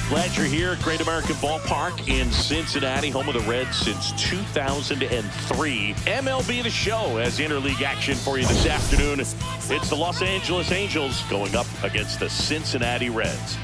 Glad you're here at Great American Ballpark in Cincinnati, home of the Reds since 2003. MLB The Show has interleague action for you this afternoon. It's the Los Angeles Angels going up against the Cincinnati Reds.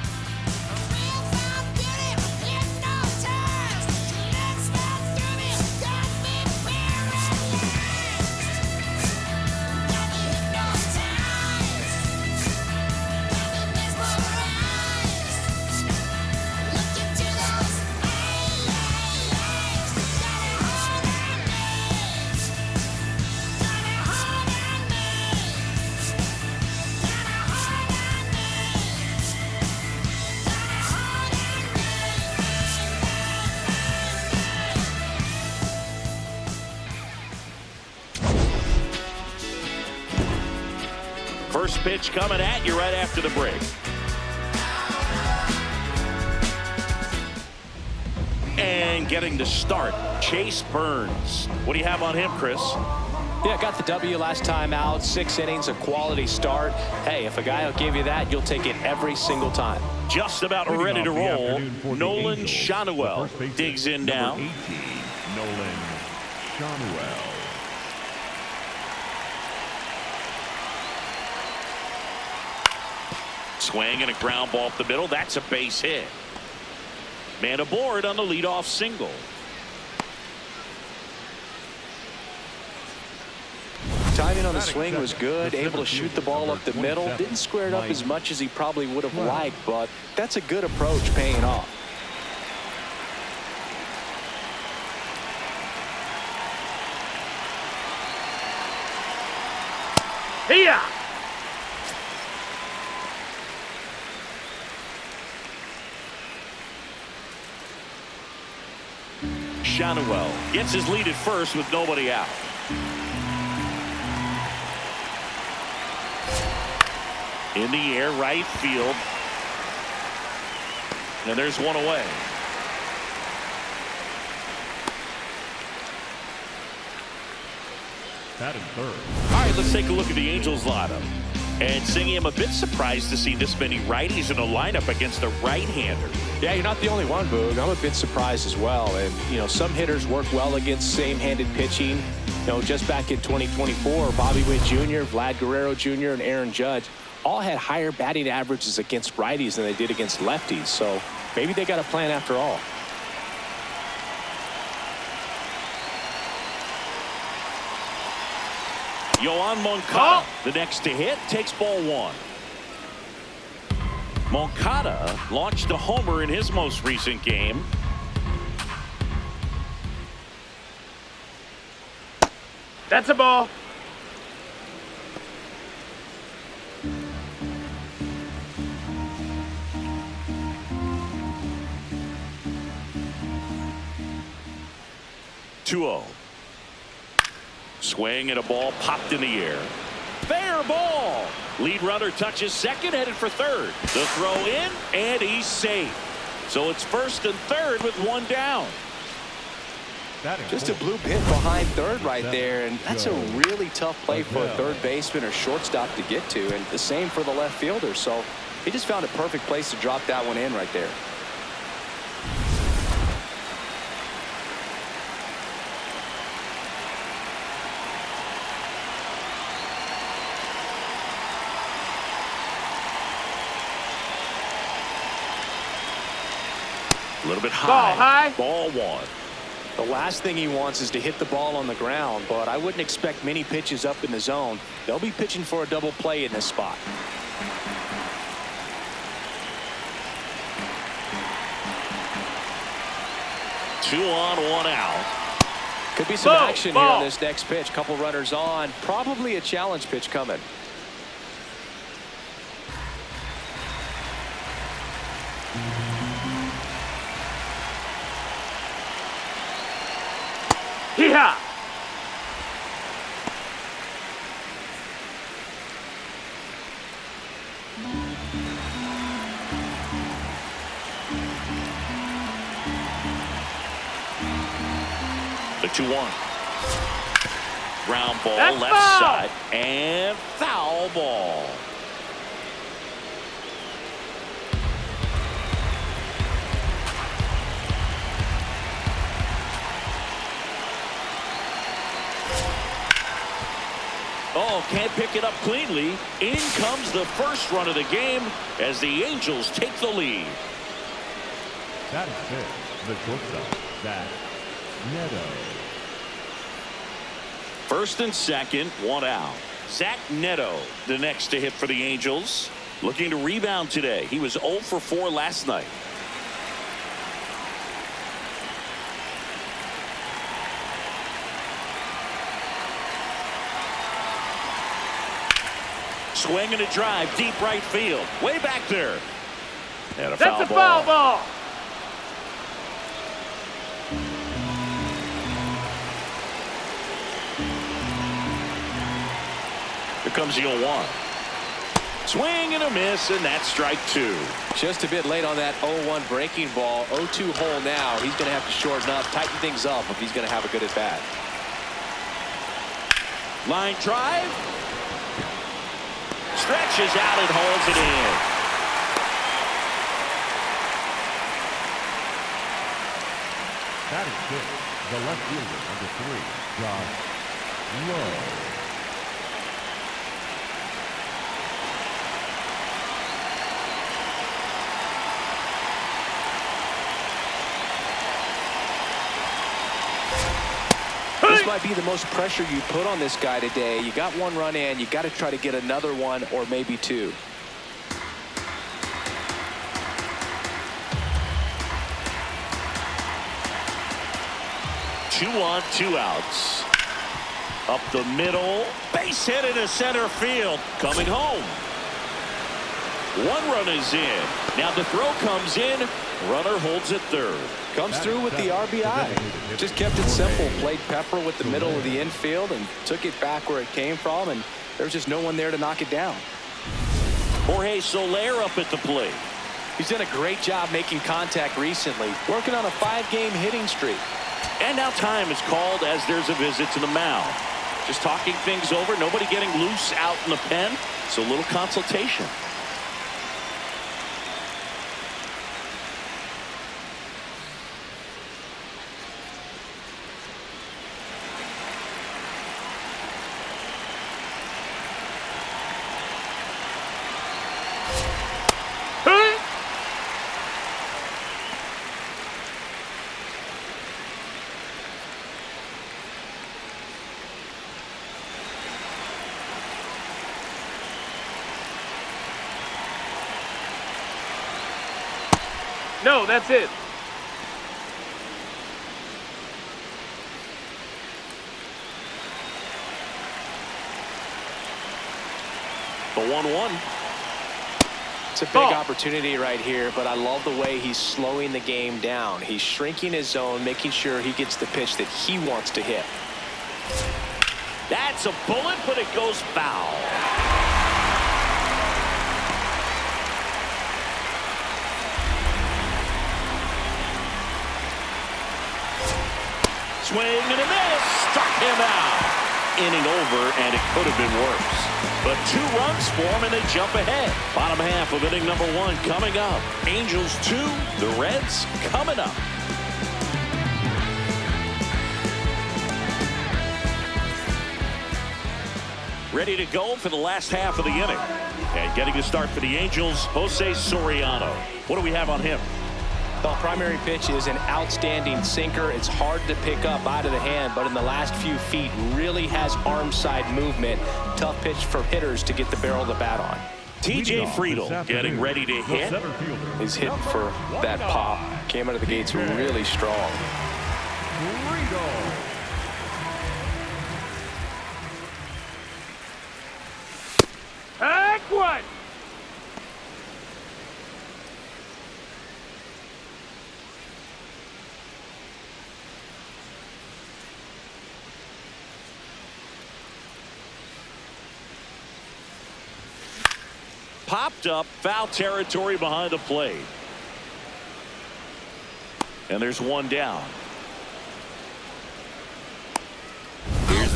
First pitch coming at you right after the break. And getting the start, Chase Burns. What do you have on him, Chris? Yeah, got the W last time out. 6 innings, a quality start. Hey, if a guy will give you that, you'll take it every single time. Just about ready to roll. Nolan Schanuel digs in now. 18, Nolan Schanuel. Swing and a ground ball up the middle. That's a base hit. Man aboard on the leadoff single. Timing on the swing was good. Able to shoot the ball up the middle. Didn't square it up as much as he probably would have liked, but that's a good approach paying off. Here. Schanuel gets his lead at first with nobody out. In the air, right field. And there's one away. Batting third. All right, let's take a look at the Angels lineup. And Singy, I'm a bit surprised to see this many righties in a lineup against a right-hander. Yeah, you're not the only one, Boog. I'm a bit surprised as well. And, you know, some hitters work well against same-handed pitching. You know, just back in 2024, Bobby Witt Jr., Vlad Guerrero Jr., and Aaron Judge all had higher batting averages against righties than they did against lefties. So maybe they got a plan after all. Yoan Moncada, the next to hit, takes ball one. Moncada launched a homer in his most recent game. That's a ball. Two-0. Swing and a ball popped in the air. Fair ball. Lead runner touches second, headed for third. The throw in, and he's safe. So it's first and third with one down. Just a bloop hit behind third right there, and that's a really tough play for a third baseman or shortstop to get to, and the same for the left fielder. So he just found a perfect place to drop that one in right there. A little bit high. Ball high. Ball one. The last thing he wants is to hit the ball on the ground, but I wouldn't expect many pitches up in the zone. They'll be pitching for a double play in this spot. Two on, one out. Could be some action here on this next pitch. Couple runners on. Probably a challenge pitch coming. Hee-haw! The 2-1. Ground ball, That's left foul. side, and foul ball. Oh, can't pick it up cleanly. In comes the first run of the game as the Angels take the lead. That is it. The shortstop, Zach Neto. First and second, one out. Zach Neto, the next to hit for the Angels. Looking to rebound today. He was 0 for 4 last night. Swing and a drive, deep right field. Way back there. And a foul That's a ball. foul ball. Here comes the 0-1. Swing and a miss, and that's strike 2. Just a bit late on that 0-1 breaking ball. 0-2 hole now. He's going to have to shorten up, tighten things up if he's going to have a good at bat. Line drive. Stretches out and holds it in. That is it. The left fielder, number 3, Josh Lowe. This might be the most pressure you put on this guy today. You got one run in. You got to try to get another one or maybe two. Two on, 2 outs. Up the middle. Base hit into center field. Coming home. 1 run is in. Now the throw comes in. Runner holds it third. Comes through with the RBI. Just kept it simple. Played pepper with the middle of the infield and took it back where it came from. And there's just no one there to knock it down. Jorge Soler up at the plate. He's done a great job making contact recently. Working on a 5-game hitting streak. And now time is called as there's a visit to the mound. Just talking things over. Nobody getting loose out in the pen. So a little consultation. No, that's it. The 1-1. It's a big Ball. opportunity right here, but I love the way he's slowing the game down. He's shrinking his zone, making sure he gets the pitch that he wants to hit. That's a bullet, but it goes foul. Swing and a miss. Struck him out. Inning over, and it could have been worse. But 2 runs for him, and they jump ahead. Bottom half of inning number 1 coming up. Angels 2, the Reds coming up. Ready to go for the last half of the inning. And getting the start for the Angels, Jose Soriano. What do we have on him? The primary pitch is an outstanding sinker. It's hard to pick up out of the hand, but in the last few feet really has arm side movement. Tough pitch for hitters to get the barrel of the bat on. TJ Friedl getting ready to hit. He's hitting for that pop. Came out of the gates really strong. Take one. Popped up, foul territory behind the plate. And there's 1 down.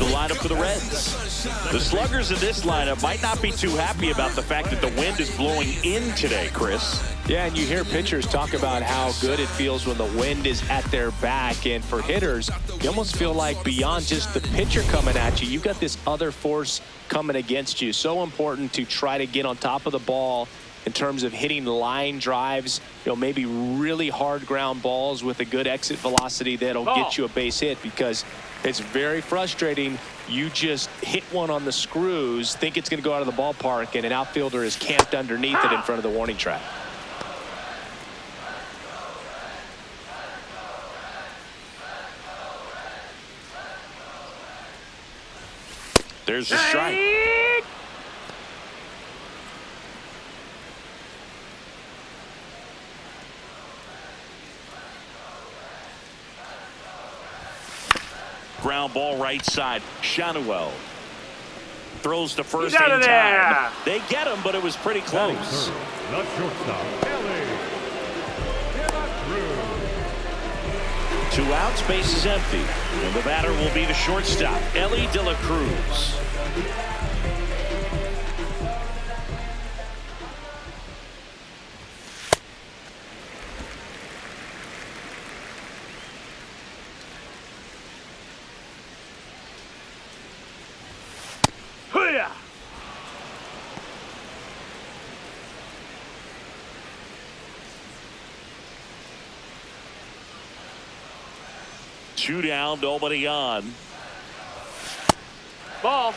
the lineup for the Reds. The sluggers in this lineup might not be too happy about the fact that the wind is blowing in today, Chris. Yeah, and you hear pitchers talk about how good it feels when the wind is at their back. And for hitters, you almost feel like beyond just the pitcher coming at you, you've got this other force coming against you. So important to try to get on top of the ball in terms of hitting line drives, maybe really hard ground balls with a good exit velocity that'll get you a base hit, because it's very frustrating. You just hit one on the screws, think it's going to go out of the ballpark, and an outfielder is camped underneath it in front of the warning track. There's the strike. Ground ball right side. Schanuel throws to first in time. They get him, but it was pretty close. The shortstop, Elly De La Cruz. 2 outs, base is empty. And the batter will be the shortstop, Elly De La Cruz. Two down, nobody on. Ball.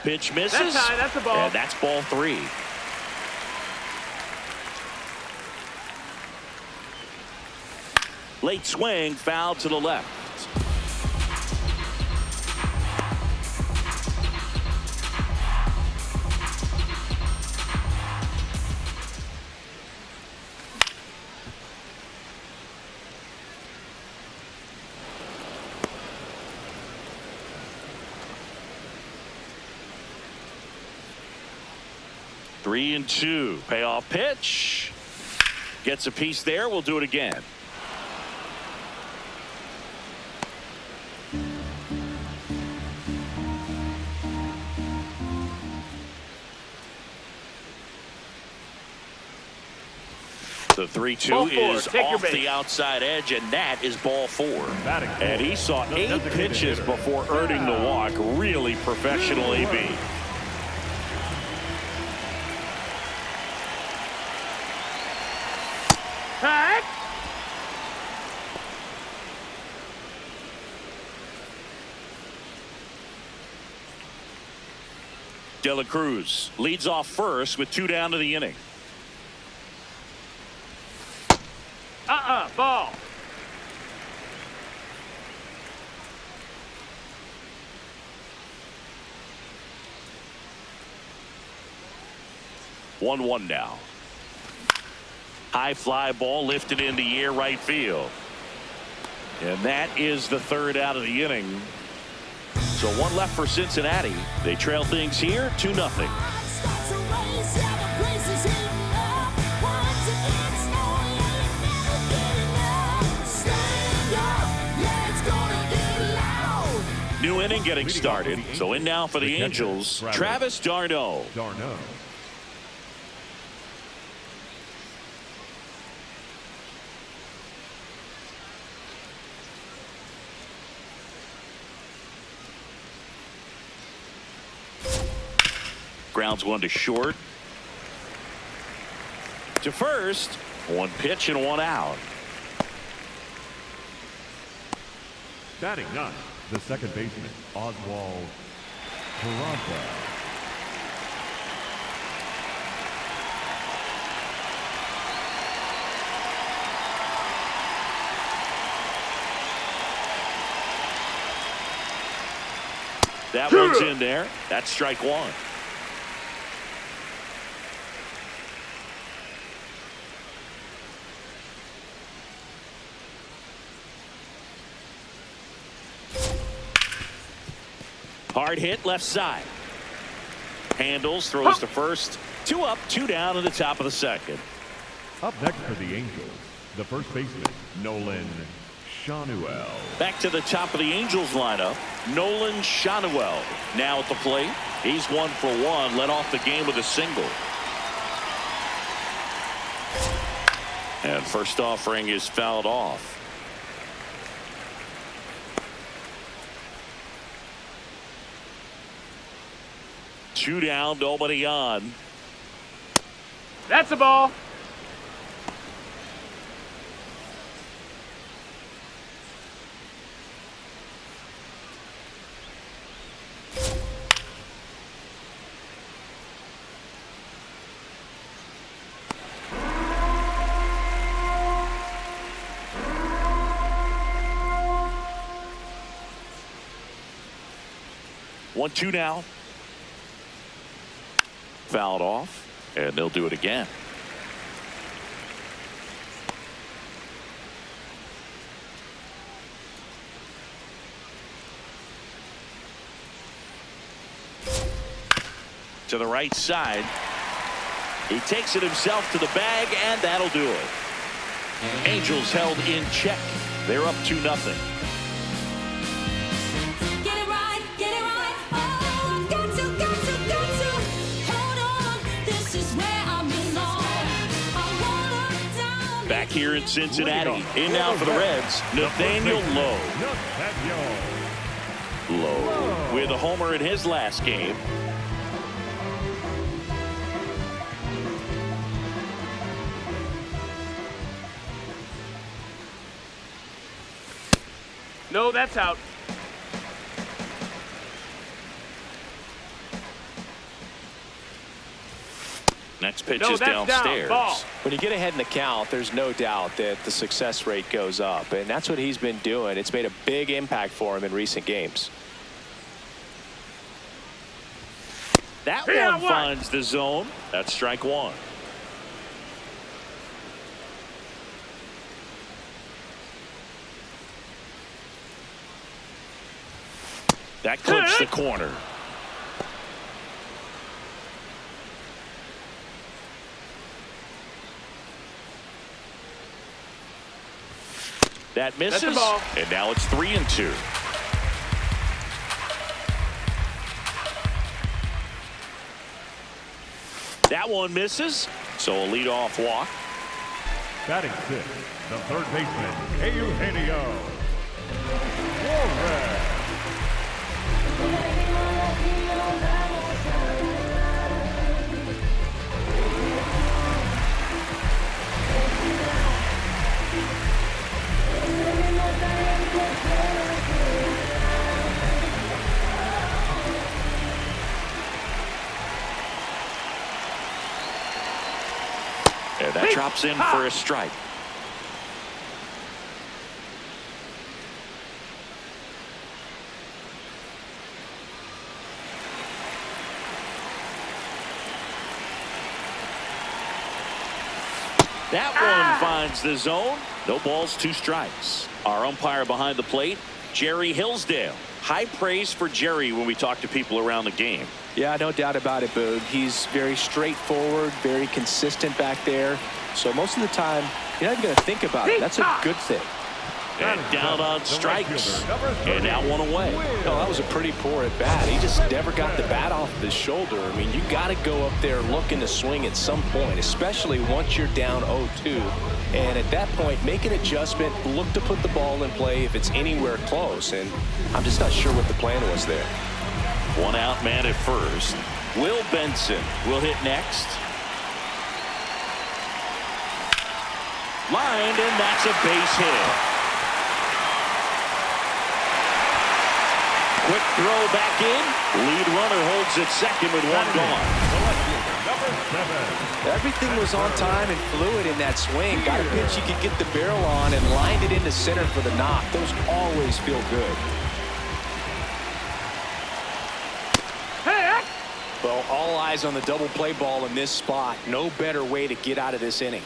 Pitch misses. That's high, that's a ball. And that's ball 3. Late swing, foul to the left. Three and 2. Payoff pitch. Gets a piece there. We'll do it again. The 3-2 is off the outside edge, and that is ball 4. And he saw 8 pitches before earning the walk. Really professional AB. De La Cruz leads off first with 2 down to the inning. Ball. One now. High fly ball lifted in the air right field. And that is the 3rd out of the inning. So 1 left for Cincinnati. They trail things here 2-0. New inning getting started. So in now for the Angels, Travis d'Arnaud. Grounds 1 to short. To first. 1 pitch and 1 out. Batting 9, the second baseman, Oswald Peraza. That one's in there. That's strike 1. Hard hit left side. Handles, throws to first. 2 up, 2 down in the top of the 2nd. Up next for the Angels, the first baseman, Nolan Schanuel. Back to the top of the Angels lineup, Nolan Schanuel now at the plate. He's 1 for 1, led off the game with a single. And first offering is fouled off. Two down, nobody on. That's a ball. One, two now. Fouled off, and they'll do it again. To the right side. He takes it himself to the bag, and that'll do it. Angels held in check. They're up 2-0. Back here in Cincinnati, in now for the Reds, Nathaniel Lowe. Lowe with a homer in his last game. No, that's out. Next pitch No, is that's downstairs. Down. Ball. When you get ahead in the count, there's no doubt that the success rate goes up, and that's what he's been doing. It's made a big impact for him in recent games. That one finds the zone. That's strike one. That clips the corner. That misses, and now it's 3-2. That one misses, so a leadoff walk. Batting sixth, the third baseman, Eugenio Suarez. And that drops in for a strike. That one finds the zone. No balls, 2 strikes. Our umpire behind the plate, Jerry Hillsdale. High praise for Jerry when we talk to people around the game. Yeah, no doubt about it, Boog. He's very straightforward, very consistent back there. So most of the time, you're not even going to think about it. That's a good thing. And down on strikes. And now one away. No, that was a pretty poor at bat. He just never got the bat off of his shoulder. I mean, you got to go up there looking to swing at some point, especially once you're down 0-2. And at that point, make an adjustment, look to put the ball in play if it's anywhere close. And I'm just not sure what the plan was there. One out man at first. Will Benson will hit next. Lined, and that's a base hit. Quick throw back in. Lead runner holds at second with one gone. Everything was on time and fluid in that swing. Got a pitch you could get the barrel on and lined it into center for the knock. Those always feel good. Well, all eyes on the double play ball in this spot. No better way to get out of this inning.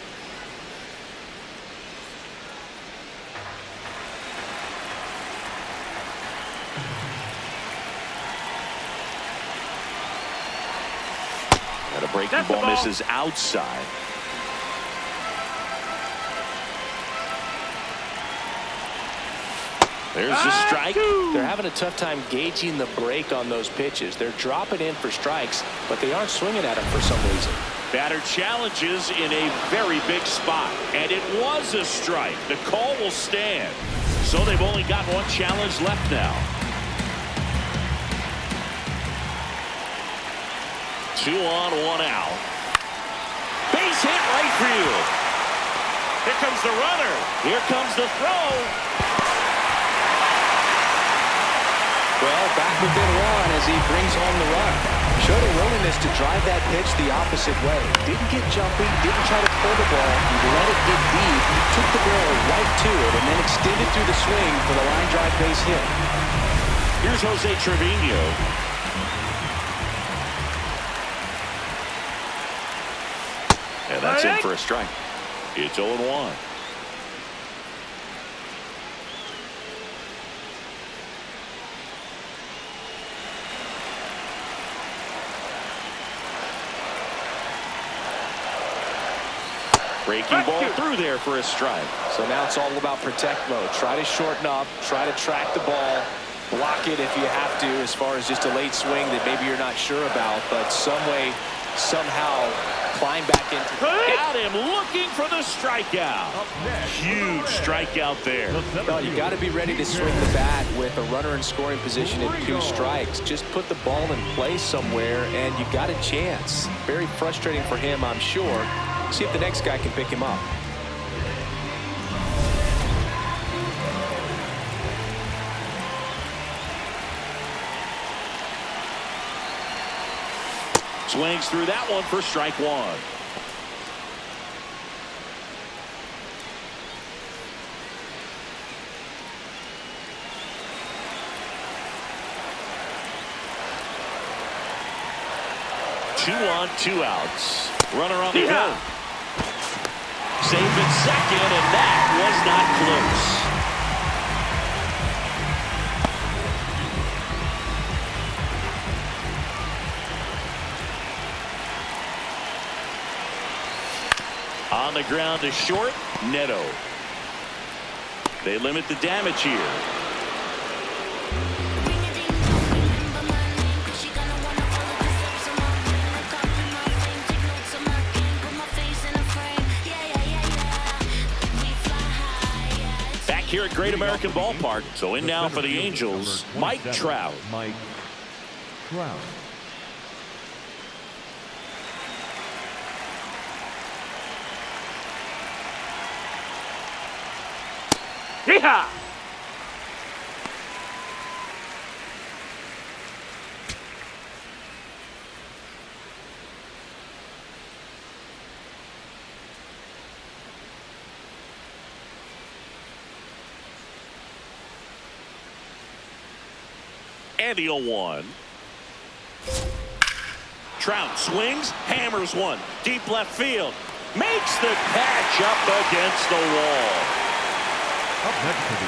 And a breaking ball misses outside. There's the strike. They're having a tough time gauging the break on those pitches. They're dropping in for strikes, but they aren't swinging at them for some reason. Batter challenges in a very big spot, and it was a strike. The call will stand. So they've only got one challenge left now. 2 on, 1 out. Base hit right field. Here comes the runner. Here comes the throw. Well, back within one as he brings home the run. Showed a willingness to drive that pitch the opposite way. Didn't get jumpy, didn't try to pull the ball. He let it get deep. He took the barrel right to it and then extended through the swing for the line drive base hit. Here's Jose Trevino. And that's in for a strike. It's 0-1. Breaking ball through there for a strike. So now it's all about protect mode. Try to shorten up, try to track the ball, block it if you have to, as far as just a late swing that maybe you're not sure about, but some way, somehow climb back into. Got him looking for the strikeout. Huge strikeout there. No, you got to be ready to swing the bat with a runner in scoring position and 2 strikes. Just put the ball in place somewhere and you got a chance. Very frustrating for him, I'm sure. See if the next guy can pick him up. Swings through that one for strike 1. Two on, 2 outs. Runner on the hill. Safe at second, and that was not close. On the ground to short, Neto. They limit the damage here. Here at Great American Ballpark. So in now for the Angels, Mike Trout. Mike Trout. Yeehaw! And the 0-1. Trout swings, hammers one. Deep left field. Makes the catch up against the wall.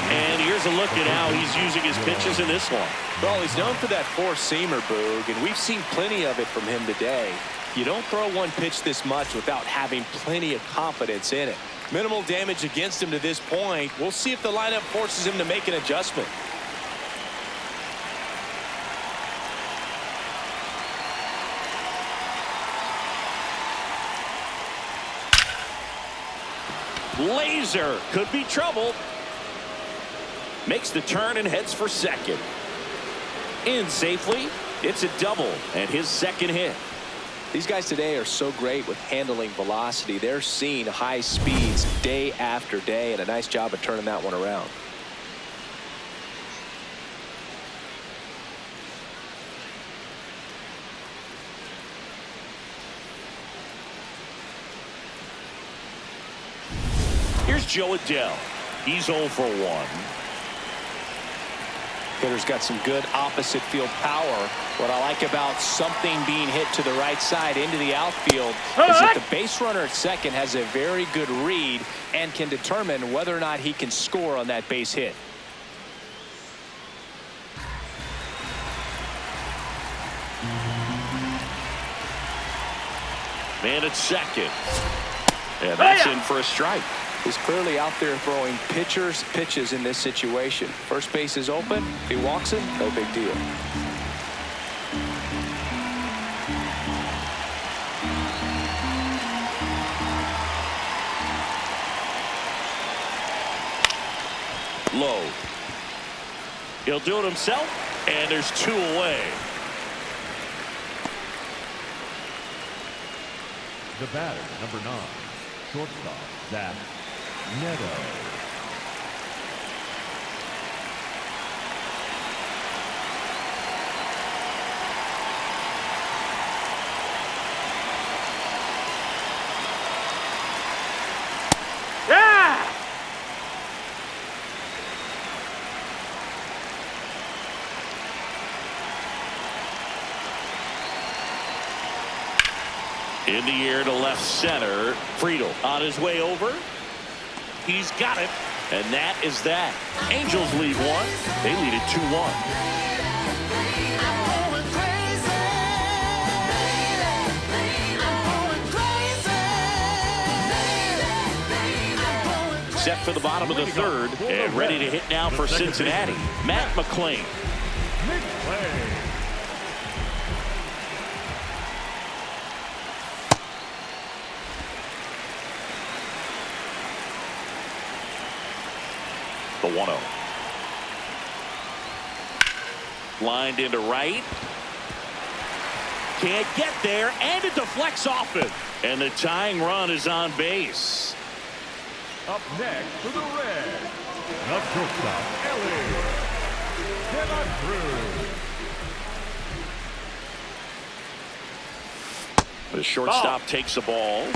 And here's a look at how he's using his pitches in this one. Well, he's known for that 4-seamer, Boog, and we've seen plenty of it from him today. You don't throw one pitch this much without having plenty of confidence in it. Minimal damage against him to this point. We'll see if the lineup forces him to make an adjustment. Laser could be trouble. Makes the turn and heads for second. In safely. It's a double and his second hit. These guys today are so great with handling velocity. They're seeing high speeds day after day, and a nice job of turning that one around. Here's Jo Adell. He's 0 for 1. Hitter's got some good opposite field power. What I like about something being hit to the right side into the outfield is that the base runner at second has a very good read and can determine whether or not he can score on that base hit. Man at second. And that's in for a strike. is clearly out there throwing pitchers pitches in this situation. First base is open. If he walks him, no big deal. Lowe. He'll do it himself, and there's 2 away. The batter, number 9, shortstop, Zach Neto. Yeah! In the air to left center. Friedl on his way over. He's got it. And that is that. Angels lead 1. They lead it 2-1. Set for the bottom of the 3rd and ready to hit now for Cincinnati. Matt McLain. The 1-0. Lined into right. Can't get there, and it deflects off it. And the tying run is on base. Up next for the Reds, the shortstop, Elly De La Cruz. The shortstop takes the ball.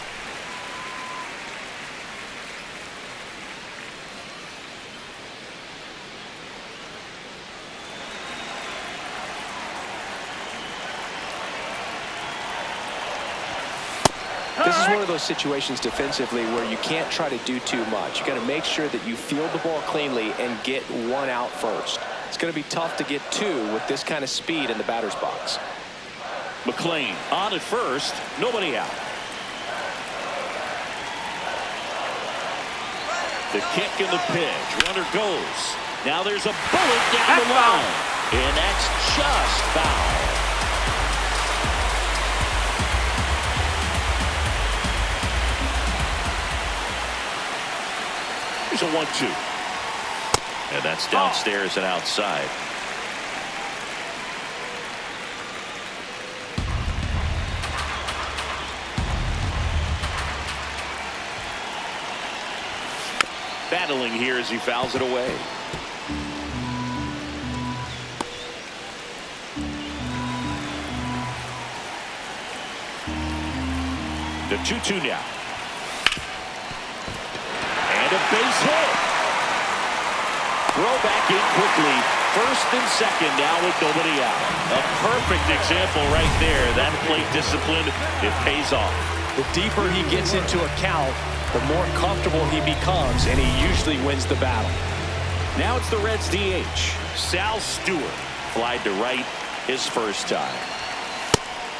This is one of those situations defensively where you can't try to do too much. You got to make sure that you field the ball cleanly and get 1 out first. It's going to be tough to get 2 with this kind of speed in the batter's box. McLain on at first, nobody out. The kick and the pitch. Runner goes. Now there's a bullet down the line. And that's just foul. Here's a 1-2. And that's downstairs and outside. Battling here as he fouls it away. The 2-2 now. And a base hit. Throw back in quickly. First and second now with nobody out. A perfect example right there. That plate discipline, it pays off. The deeper he gets into a count, the more comfortable he becomes, and he usually wins the battle. Now it's the Reds DH. Sal Stewart flied to right his first time.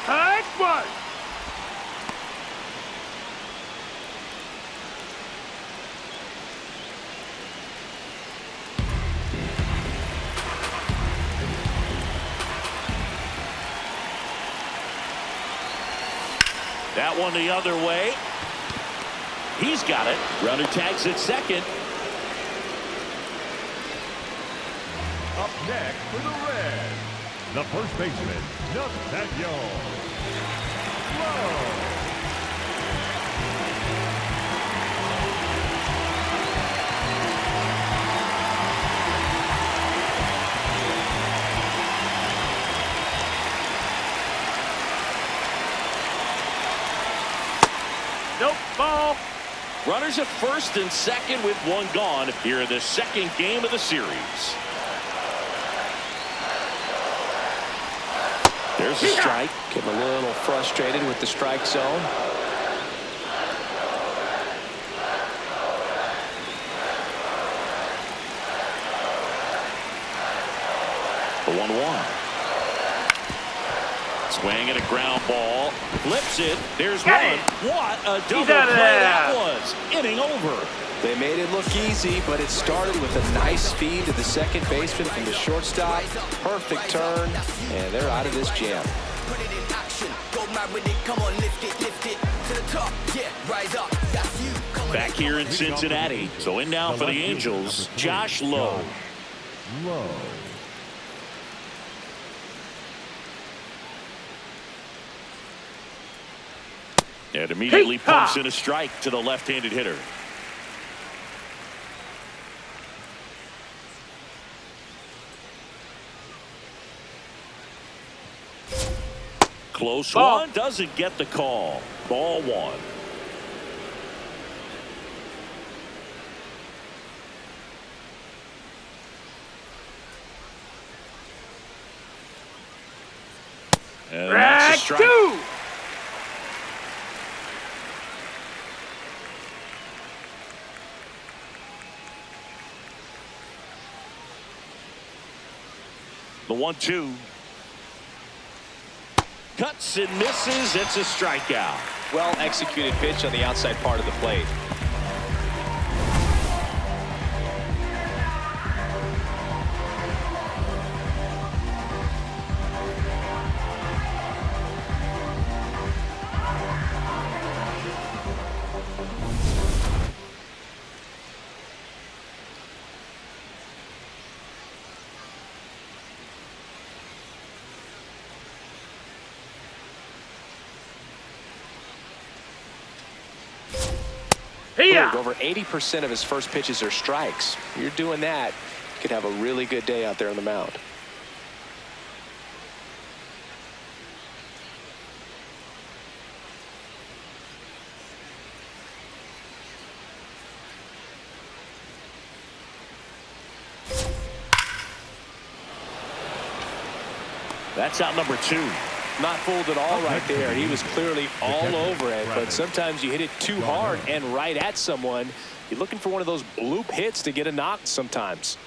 Hard one. That one the other way. He's got it. Runner tags at second. Up next for the Reds, the first baseman, Nathaniel Lowe. Nope, ball. Runners at first and second with 1 gone here in the second game of the series. There's a strike. Getting a little frustrated with the strike zone. The 1-1. Swing and a ground ball. Flips it. There's Got one. it. What a double He's play out of there. that was. Inning over. They made it look easy, but it started with a nice feed to the second baseman from the shortstop. Perfect turn, and they're out of this jam. Put it in action. Go mad with it. Come on, lift it to the top. Yeah, rise up. That's you. Back here in Cincinnati. So in now for the Angels, Josh Lowe. Lowe. And immediately pumps in a strike to the left-handed hitter. Close one, doesn't get the call. Ball one. And that's a strike. 2. The 1-2. Cuts and misses. It's a strikeout. Well executed pitch on the outside part of the plate. Over 80% of his first pitches are strikes. You're doing that, you could have a really good day out there on the mound. That's out number 2. Not fooled at all right there. He was clearly all over it, but sometimes you hit it too hard and right at someone. You're looking for one of those bloop hits to get a knock sometimes.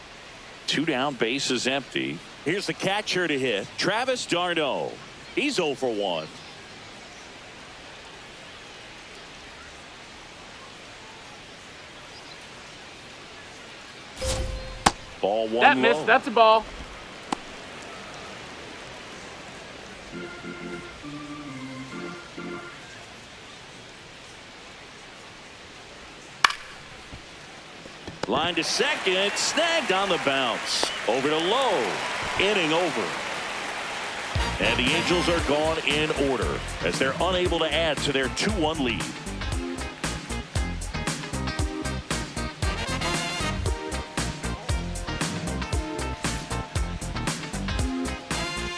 2 down, bases empty. Here's the catcher to hit, Travis d'Arnaud. He's 0 for 1. Ball 1 That low. missed. That's a ball. Line to second, snagged on the bounce. Over to Lowe, inning over. And the Angels are gone in order as they're unable to add to their 2-1 lead.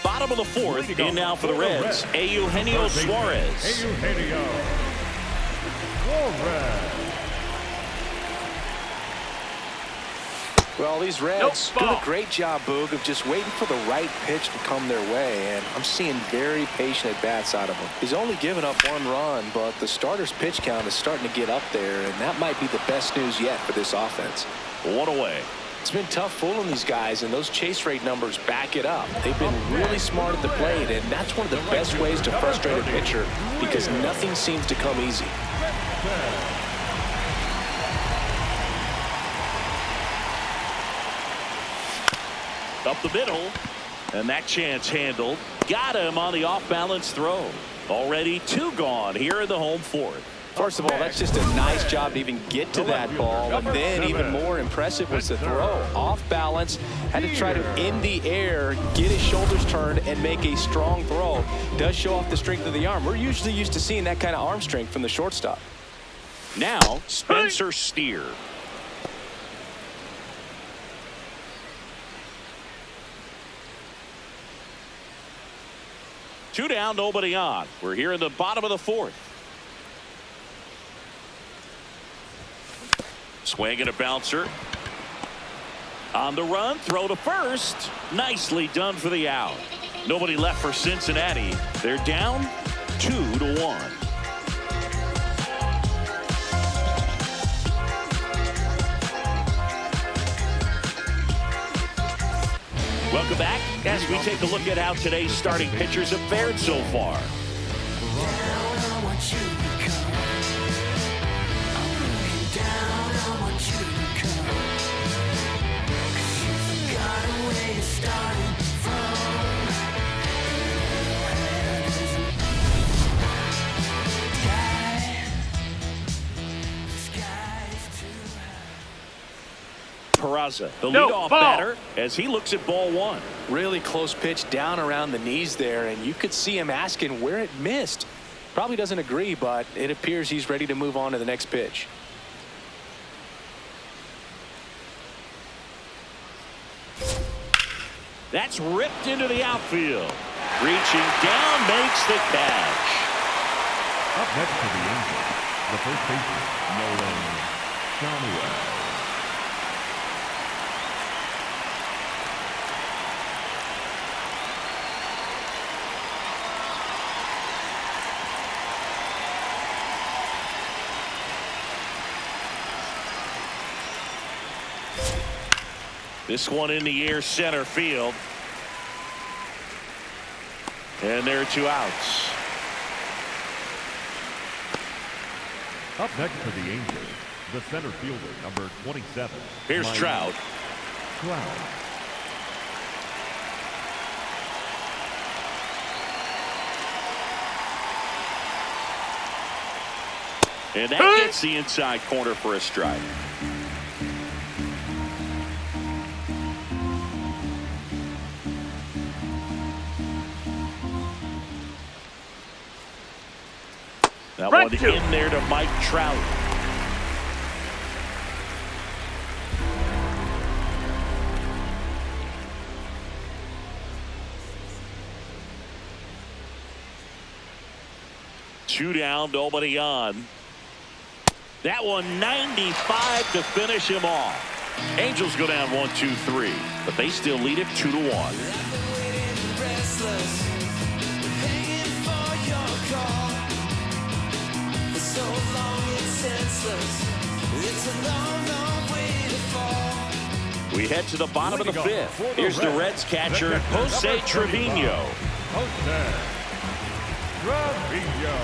Bottom of the 4th, in now for the Reds, Eugenio Suarez. Eugenio Suarez. Well, these Reds do a great job, Boog, of just waiting for the right pitch to come their way, and I'm seeing very patient at-bats out of him. He's only given up 1 run, but the starter's pitch count is starting to get up there, and that might be the best news yet for this offense. 1 away. It's been tough fooling these guys, and those chase rate numbers back it up. They've been really smart at the plate, and that's one of the best ways to frustrate a pitcher because nothing seems to come easy. Up the middle, and that chance handled. Got him on the off-balance throw. Already 2 gone here in the home 4th. First of all, that's just a nice job to even get to that ball, and then even more impressive was the throw. Off balance, had to try to in the air, get his shoulders turned, and make a strong throw. Does show off the strength of the arm. We're usually used to seeing that kind of arm strength from the shortstop. Now, Spencer Steer. Two down, nobody on. We're here in the bottom of the 4th. Swing and a bouncer. On the run, throw to first. Nicely done for the out. Nobody left for Cincinnati. They're down 2-1. Welcome back as we take a look at how today's starting pitchers have fared so far. Peraza, the No, leadoff ball. batter, as he looks at ball one. Really close pitch down around the knees there, and you could see him asking where it missed. Probably doesn't agree, but it appears he's ready to move on to the next pitch. That's ripped into the outfield. Reaching down, makes the catch. Up next for the Angels, the first baseman, Nolan Schanuel. This one in the air, center field. And there are 2 outs. Up next for the Angels, the center fielder, number 27. Here's Mike Trout. Trout. And that gets the inside corner for a strike. That one in there to Mike Trout. Two down, nobody on. That one 95 to finish him off. Angels go down 1-2-3, but they still lead it 2-1. We head to the bottom of the 5th. Here's the Reds catcher, Jose Trevino. Jose Trevino.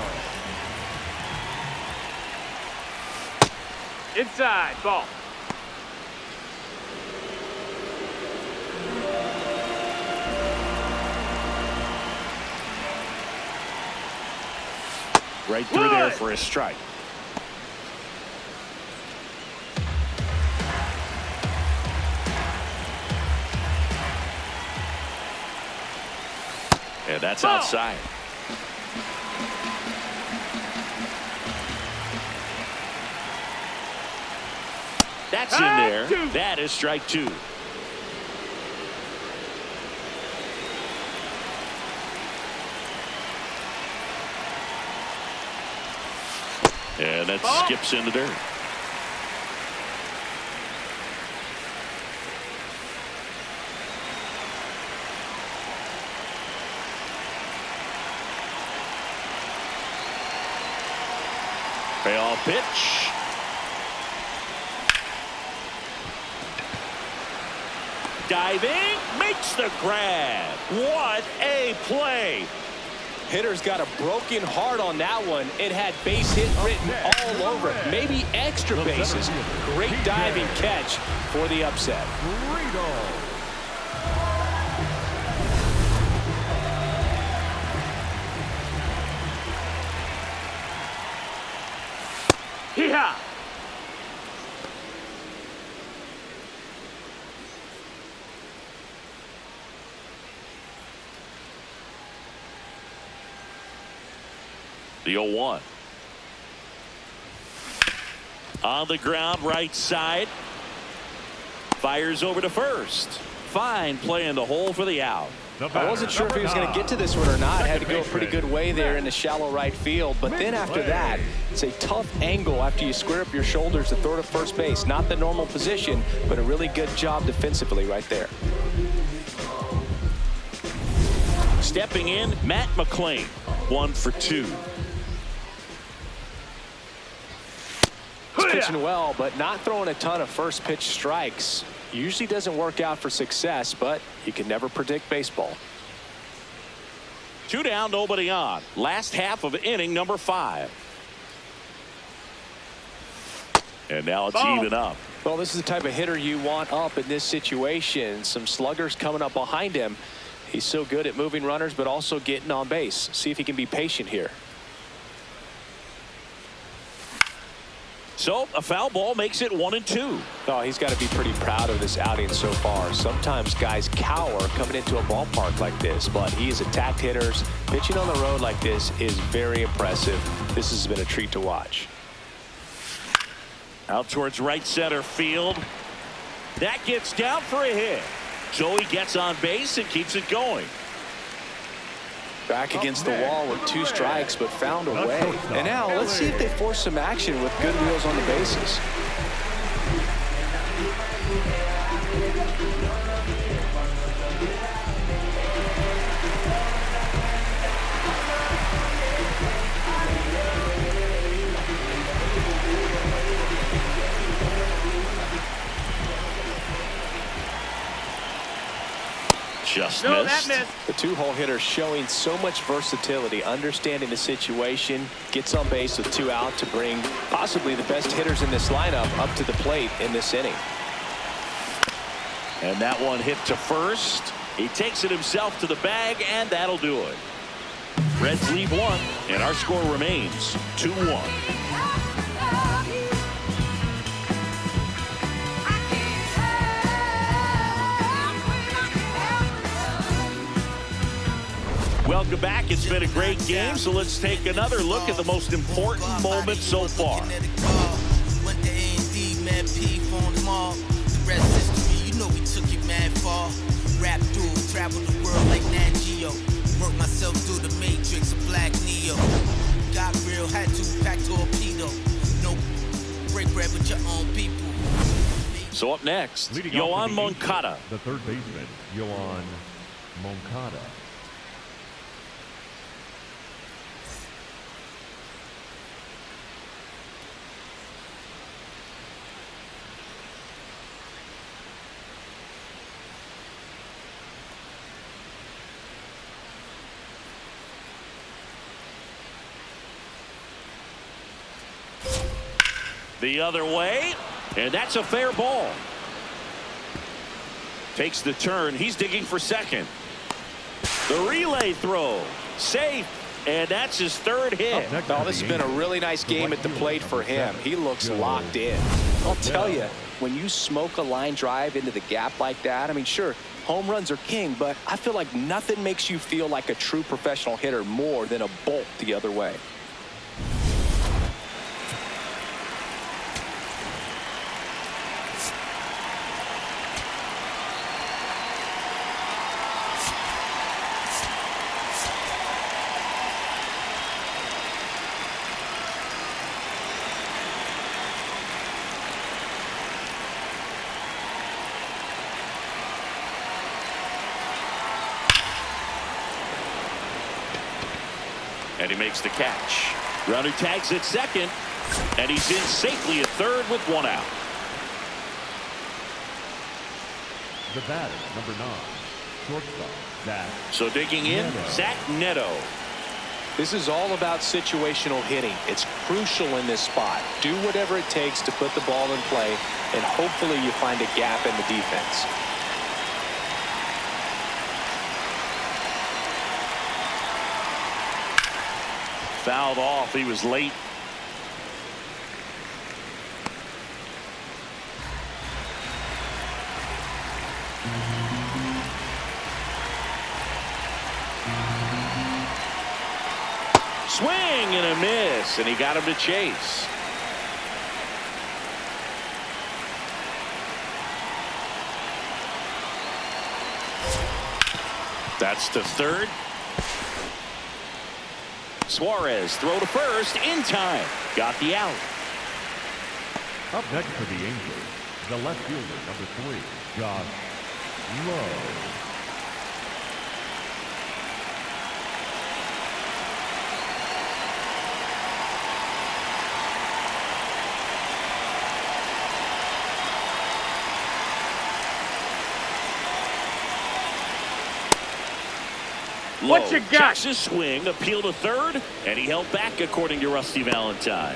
Inside, ball. Right through there for a strike. And that's outside. That's in there. That is strike 2. And that skips into dirt. Payoff pitch. Diving, makes the grab. What a play. Hitter's got a broken heart on that one. It had base hit written all over it. Maybe extra bases. Great diving catch for the upset. Hee-haw! The 0-1. On the ground, right side. Fires over to first. Fine play in the hole for the out. I wasn't sure if he was going to get to this one or not. Had to go a pretty good way there in the shallow right field. But then after that, it's a tough angle after you square up your shoulders to throw to first base. Not the normal position, but a really good job defensively right there. Stepping in, Matt McLain. 1 for 2. He's pitching well, but not throwing a ton of first pitch strikes. Usually doesn't work out for success, but you can never predict baseball. 2 down, nobody on. Last half of inning number 5. And now it's even up. Well, this is the type of hitter you want up in this situation. Some sluggers coming up behind him. He's so good at moving runners, but also getting on base. See if he can be patient here. So a foul ball makes it 1-2. Oh, he's got to be pretty proud of this outing so far. Sometimes guys cower coming into a ballpark like this, but he has attacked hitters. Pitching on the road like this is very impressive. This has been a treat to watch. Out towards right center field. That gets down for a hit. Joey gets on base and keeps it going. Back against the wall with 2 strikes, but found a way. And now let's see if they force some action with good wheels on the bases. Just No, missed. that missed. The 2-hole hitter showing so much versatility, understanding the situation, gets on base with 2 out to bring possibly the best hitters in this lineup up to the plate in this inning. And that one hit to first. He takes it himself to the bag, and that'll do it. Reds lead 1, and our score remains 2-1. Welcome back. It's been a great game, so let's take another look at the most important moment so far. Went to A&D, man, P, phone them all. The rest history, you know we took it mad far. Rap dude, travel the world like Nat Geo. Work myself through the matrix of Black Neo. Got real, had to pack torpedo. No break bread with your own people. So up next, Leading off Yoan for the Angels, Moncada. the third baseman, Yoan Moncada. The other way, and that's a fair ball. Takes the turn. He's digging for second. The relay throw. Safe. And that's his third hit. Oh, this has been a really nice game at the plate for him. He looks locked in. I'll tell you, when you smoke a line drive into the gap like that, I mean, sure, home runs are king, but I feel like nothing makes you feel like a true professional hitter more than a bolt the other way. And he makes the catch. Runner tags at second, and he's in safely at third with 1 out. The batter, number 9, shortstop, Zach. So digging in, Neto. Zach Neto. This is all about situational hitting. It's crucial in this spot. Do whatever it takes to put the ball in play, and hopefully you find a gap in the defense. Fouled off. He was late. Swing and a miss, and he got him to chase. That's to third. Suarez throw to first in time. Got the out. Up next for the Angels, the left fielder, number 3, Josh Lowe. What you Lowe got? checks his swing, appeal to third, and he held back according to Rusty Valentine.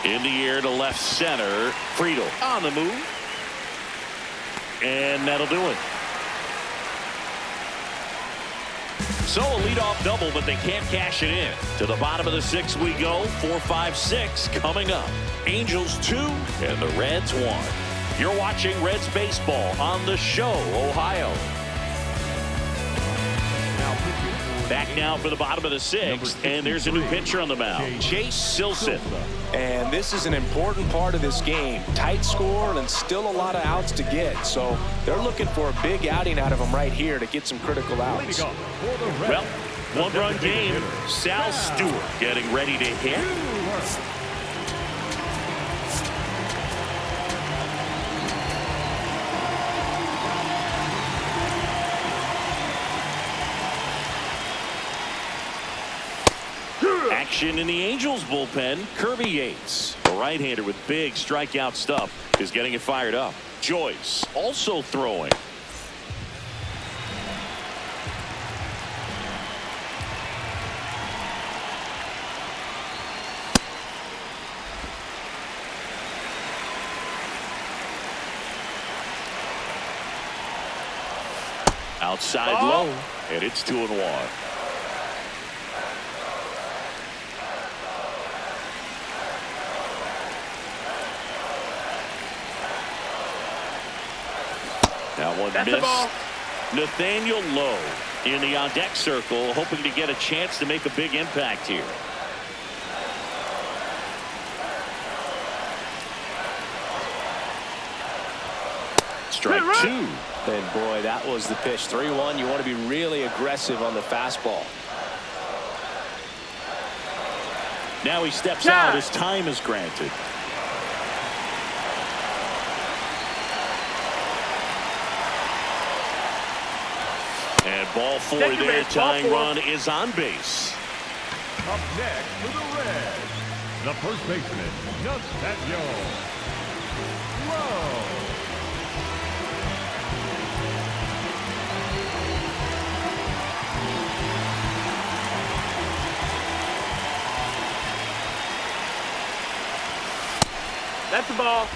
In the air to left center. Friedl on the move. And that'll do it. So a leadoff double, but they can't cash it in. To the bottom of the 6th we go. 4-5-6 coming up. Angels 2 and the Reds 1. You're watching Reds baseball on the show, Ohio. Back now for the bottom of the 6th, and there's a new pitcher on the mound, Chase Silson. And this is an important part of this game. Tight score and still a lot of outs to get. So they're looking for a big outing out of them right here to get some critical outs. Well, one-run game. Sal Stewart getting ready to hit. Action in the Angels bullpen. Kirby Yates, a right-hander with big strikeout stuff, is getting it fired up. Joyce also throwing. Outside low, and it's 2-1. That one missed. Nathaniel Lowe in the on-deck circle, hoping to get a chance to make a big impact here. Strike 2. And boy, that was the pitch. 3-1. You want to be really aggressive on the fastball. Now he steps out. His time is granted. And ball 4 there. Tying run is on base. Up next for the Reds, the first baseman, Nathaniel Lowe. That's the ball.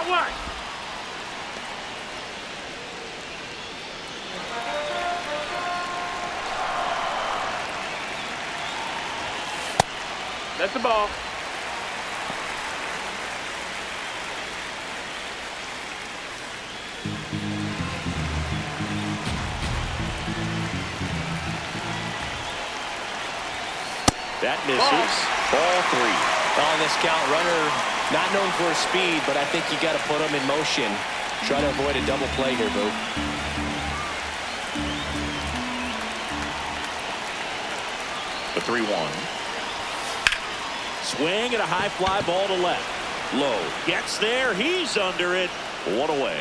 What? That's the ball. That misses. Ball 3. On this count, runner not known for his speed, but I think you got to put him in motion. Try to avoid a double play here, Boo. The 3-1. Swing and a high fly ball to left. Lowe gets there. He's under it. 1 away.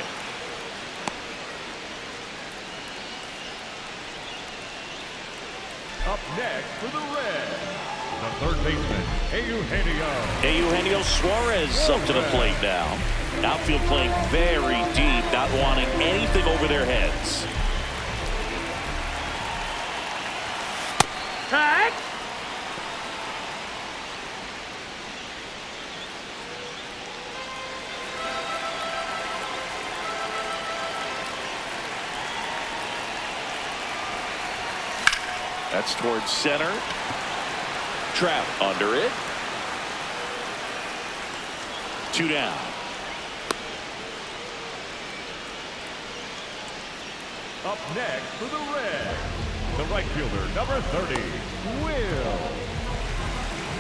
Up next for the Reds, the third baseman, Eugenio Suarez up to the plate now. Outfield playing very deep, not wanting anything over their heads. Tag. That's towards center. Trout under it. 2 down. Up next for the Reds, the right fielder, number 30, Will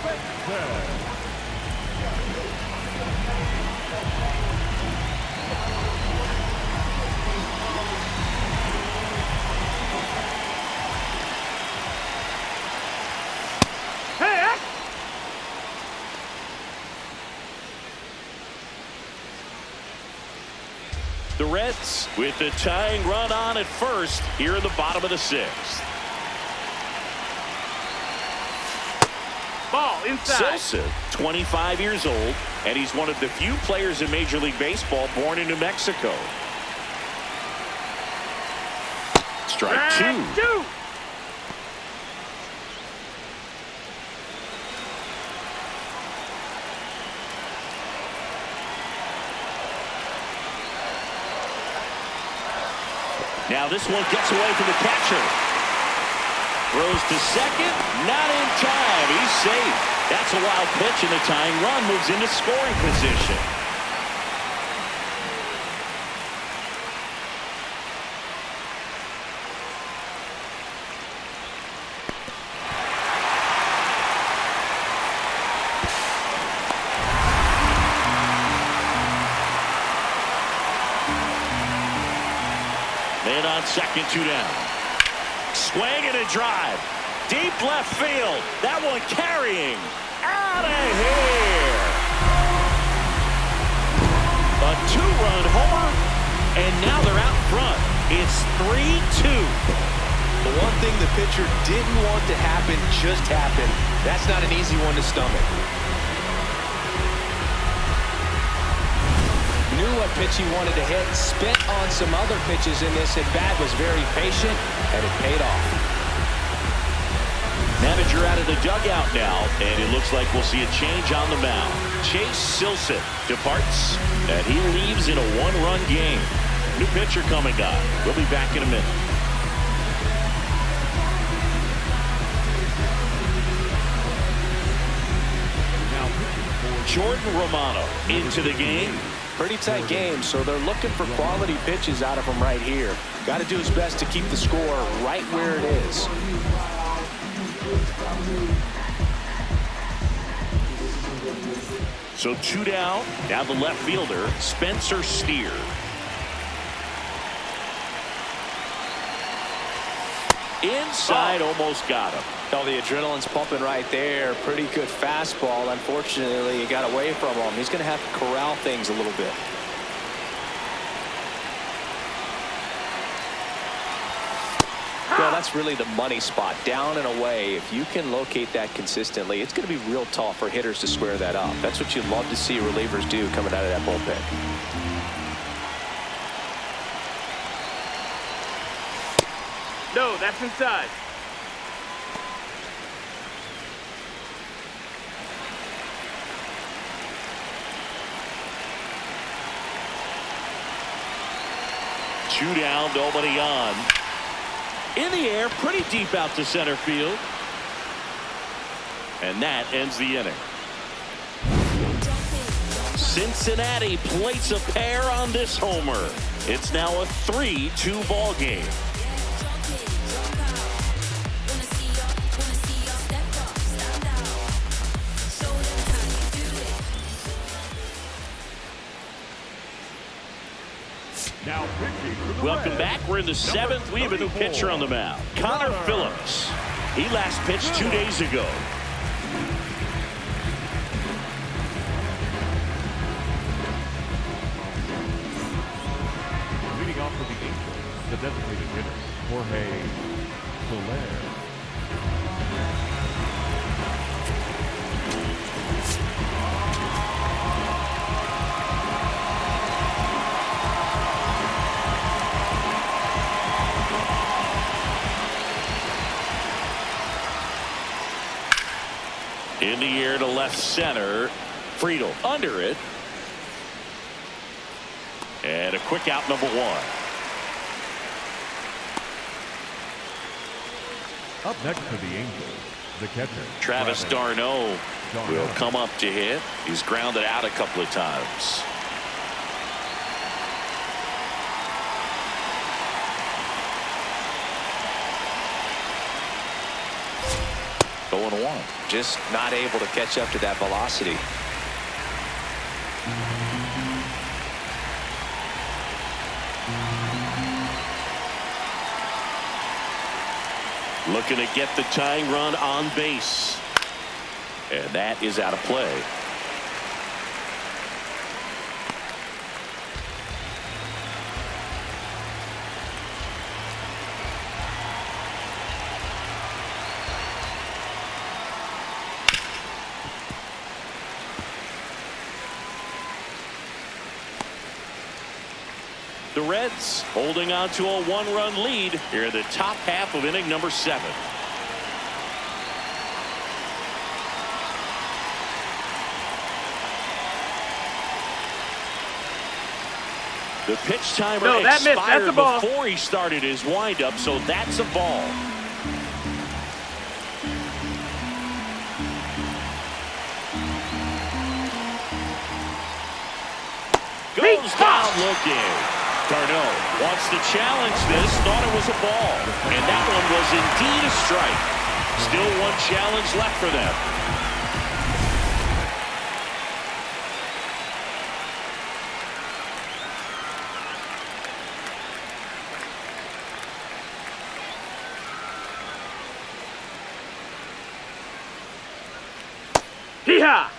Benson. The Reds with the tying run on at first here in the bottom of the 6th. Ball inside. Silson, 25 years old, and he's one of the few players in Major League Baseball born in New Mexico. Strike two. Now this one gets away from the catcher. Throws to second, not in time. He's safe. That's a wild pitch, and the tying run moves into scoring position. Man on second, 2 down. Swing and a drive. Deep left field. That one carrying. Out of here. A 2-run homer. And now they're out in front. It's 3-2. The one thing the pitcher didn't want to happen just happened. That's not an easy one to stomach. Knew what pitch he wanted to hit, spit on some other pitches in this at bat, was very patient, and it paid off. Manager out of the dugout now, and it looks like we'll see a change on the mound. Chase Silseth departs, and he leaves in a 1-run game. New pitcher coming on. We'll be back in a minute. Jordan Romano into the game. Pretty tight game, so they're looking for quality pitches out of him right here. Got to do his best to keep the score right where it is. So 2 down. Now the left fielder, Spencer Steer. Inside, almost got him. Oh, the adrenaline's pumping right there. Pretty good fastball. Unfortunately, he got away from him. He's going to have to corral things a little bit. Well, that's really the money spot. Down and away. If you can locate that consistently, it's going to be real tough for hitters to square that up. That's what you'd love to see relievers do coming out of that bullpen. No, that's inside. Two down, nobody on. In the air, pretty deep out to center field. And that ends the inning. Cincinnati plates a pair on this homer. It's now a 3-2 ball game. Now pitching for the Welcome Reds, back. We're in the 7th. We have a new pitcher on the mound. Connor Phillips. He last pitched 2 days ago. Leading off for the Angels, the designated hitter, Jorge Soler. In the air to left center. Friedl under it. And a quick out, number 1. Up next for the Angels, the catcher, Travis d'Arnaud will come up to hit. He's grounded out a couple of times. Going 1. Just not able to catch up to that velocity. Looking to get the tying run on base. And that is out of play. The Reds holding on to a 1-run lead here in the top half of inning number 7. The pitch timer expired before he started his windup, so that's a ball. Goes down looking. Carno wants to challenge this, thought it was a ball, and that one was indeed a strike. Still one challenge left for them. Hee-haw!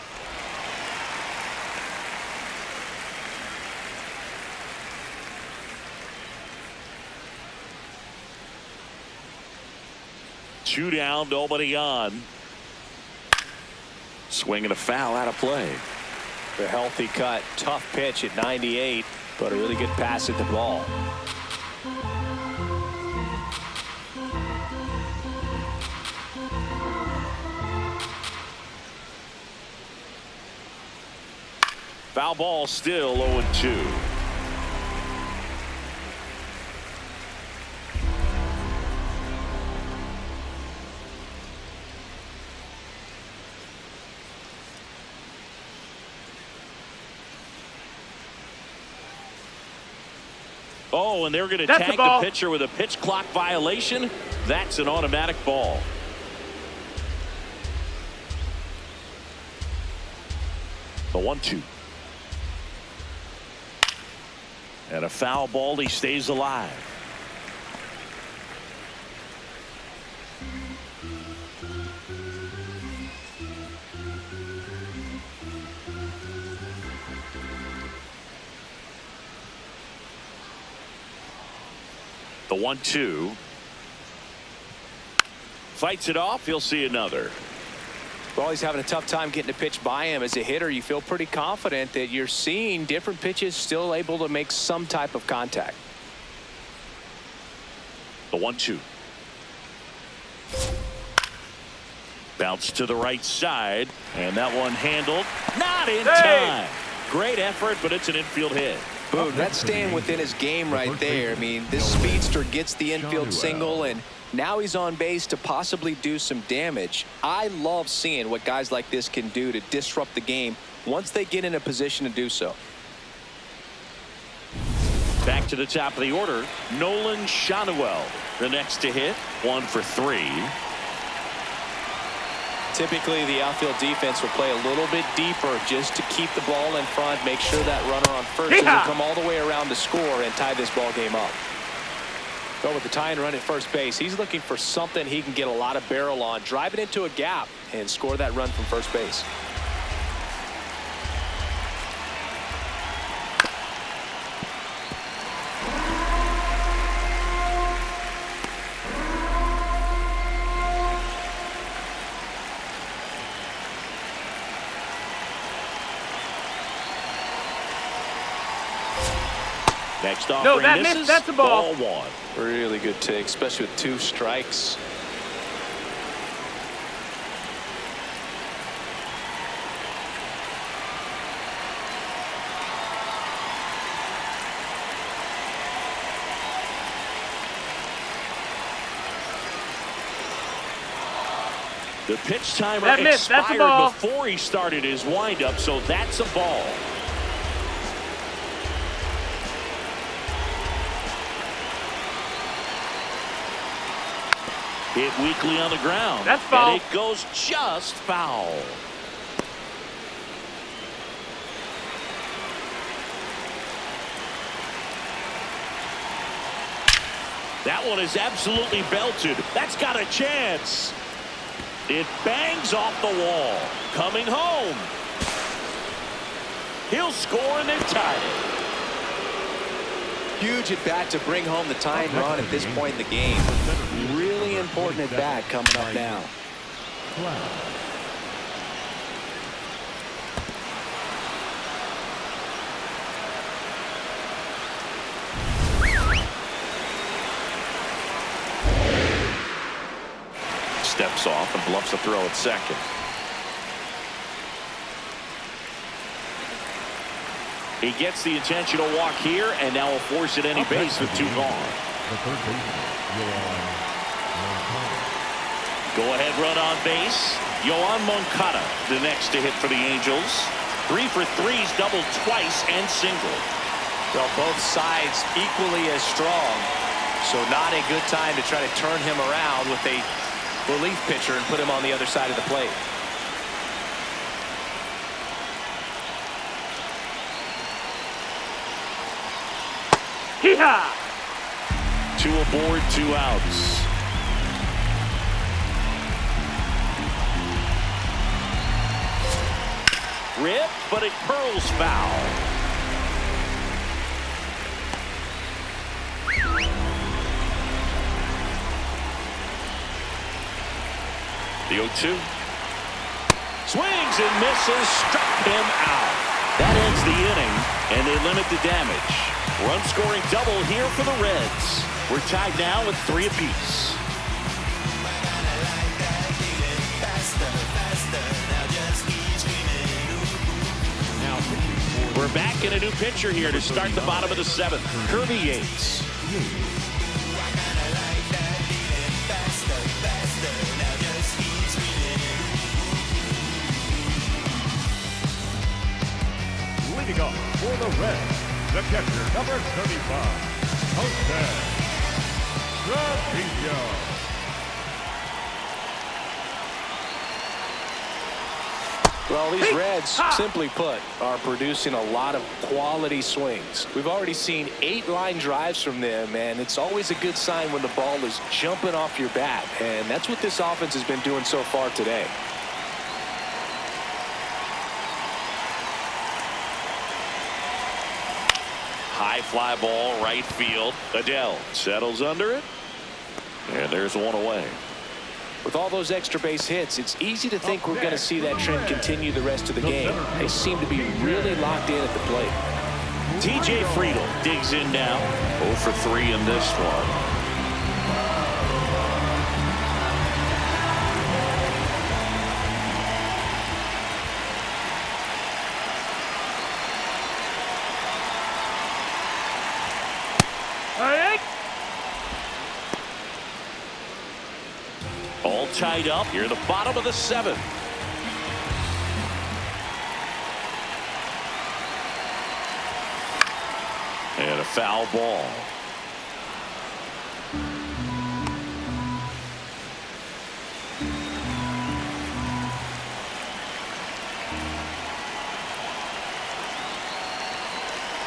Two down, nobody on. Swinging a foul out of play. The healthy cut, tough pitch at 98, but a really good pass at the ball. Foul ball, still 0-2. Oh, and they're going to tag the pitcher with a pitch clock violation. That's an automatic ball. The 1-2. And a foul ball. He stays alive. The 1-2. Fights it off. He'll see another. Well, he's having a tough time getting a pitch by him. As a hitter, you feel pretty confident that you're seeing different pitches still able to make some type of contact. The 1-2. Bounce to the right side, and that one handled. Not in time. Great effort, but it's an infield hit. Boom, that's staying within his game right there. I mean, this speedster gets the infield single, and now he's on base to possibly do some damage. I love seeing what guys like this can do to disrupt the game once they get in a position to do so. Back to the top of the order, Nolan Schanuel, the next to hit, 1 for 3. Typically, the outfield defense will play a little bit deeper just to keep the ball in front, make sure that runner on first doesn't come all the way around to score and tie this ball game up. But with the tying run at first base, he's looking for something he can get a lot of barrel on, drive it into a gap, and score that run from first base. Next offering misses. That's a ball. Ball 1. Really good take, especially with 2 strikes. The pitch timer expired before he started his windup, so that's a ball. Hit weakly on the ground. That's foul. And it goes just foul. That one is absolutely belted. That's got a chance. It bangs off the wall. Coming home. He'll score and then tie it. Huge at bat to bring home the tying run at this point in the game. Really important at bat coming up now. face off and bluffs a throw at second. He gets the intentional walk here, and now will force it any base with 2 gone. The third baseman, Yoan Moncada. Go-ahead run on base. Yoan Moncada, the next to hit for the Angels. 3 for 3s, doubled twice and single. Well, both sides equally as strong, so not a good time to try to turn him around with a relief pitcher and put him on the other side of the plate. Hee-haw! 2 aboard, 2 outs. Rip, but it curls foul. The 0-2. Swings and misses, struck him out. That ends the inning, and they limit the damage. Run scoring double here for the Reds. We're tied now with 3 apiece. We're back in a new pitcher here to start the bottom of the 7th. Kirby Yates. Leading off for the Reds, the catcher, number 35, Jose Trevino. Well, these Reds, simply put, are producing a lot of quality swings. We've already seen 8 line drives from them, and it's always a good sign when the ball is jumping off your bat, and that's what this offense has been doing so far today. High fly ball, right field. Adell settles under it, and there's 1 away. With all those extra base hits, it's easy to think we're going to see that trend continue the rest of the game. They seem to be really locked in at the plate. TJ Friedl digs in now. 0 for 3 in this one. All tied up here in the bottom of the 7th. And a foul ball.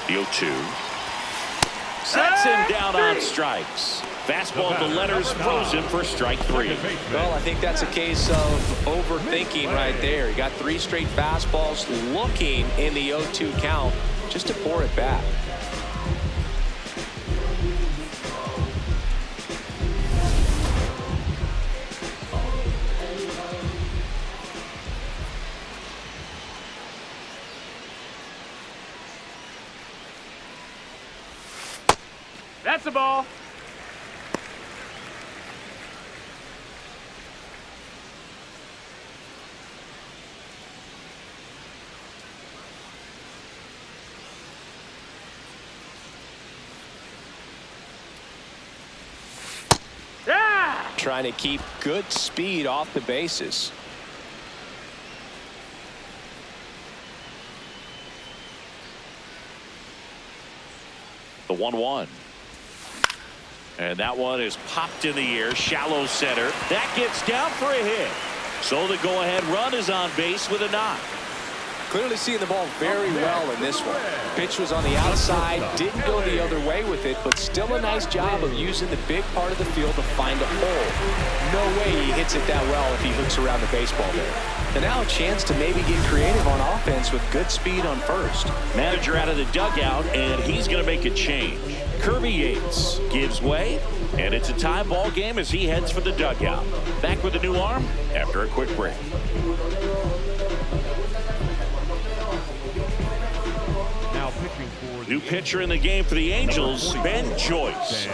The 0-2. Sets him down on strikes. Fastball at the letters, frozen for strike 3. Well, I think that's a case of overthinking right there. He got 3 straight fastballs, looking in the 0-2 count just to pour it back. That's the ball. Trying to keep good speed off the bases. The 1-1. And that one is popped in the air. Shallow center. That gets down for a hit. So the go-ahead run is on base with a knock. Clearly seeing the ball very well in this one. Pitch was on the outside, didn't go the other way with it, but still a nice job of using the big part of the field to find a hole. No way he hits it that well if he hooks around the baseball there. And now a chance to maybe get creative on offense with good speed on first. Manager out of the dugout, and he's going to make a change. Kirby Yates gives way, and it's a tie ball game as he heads for the dugout. Back with a new arm after a quick break. Now pitching for New pitcher in the game for the Angels, Ben Joyce.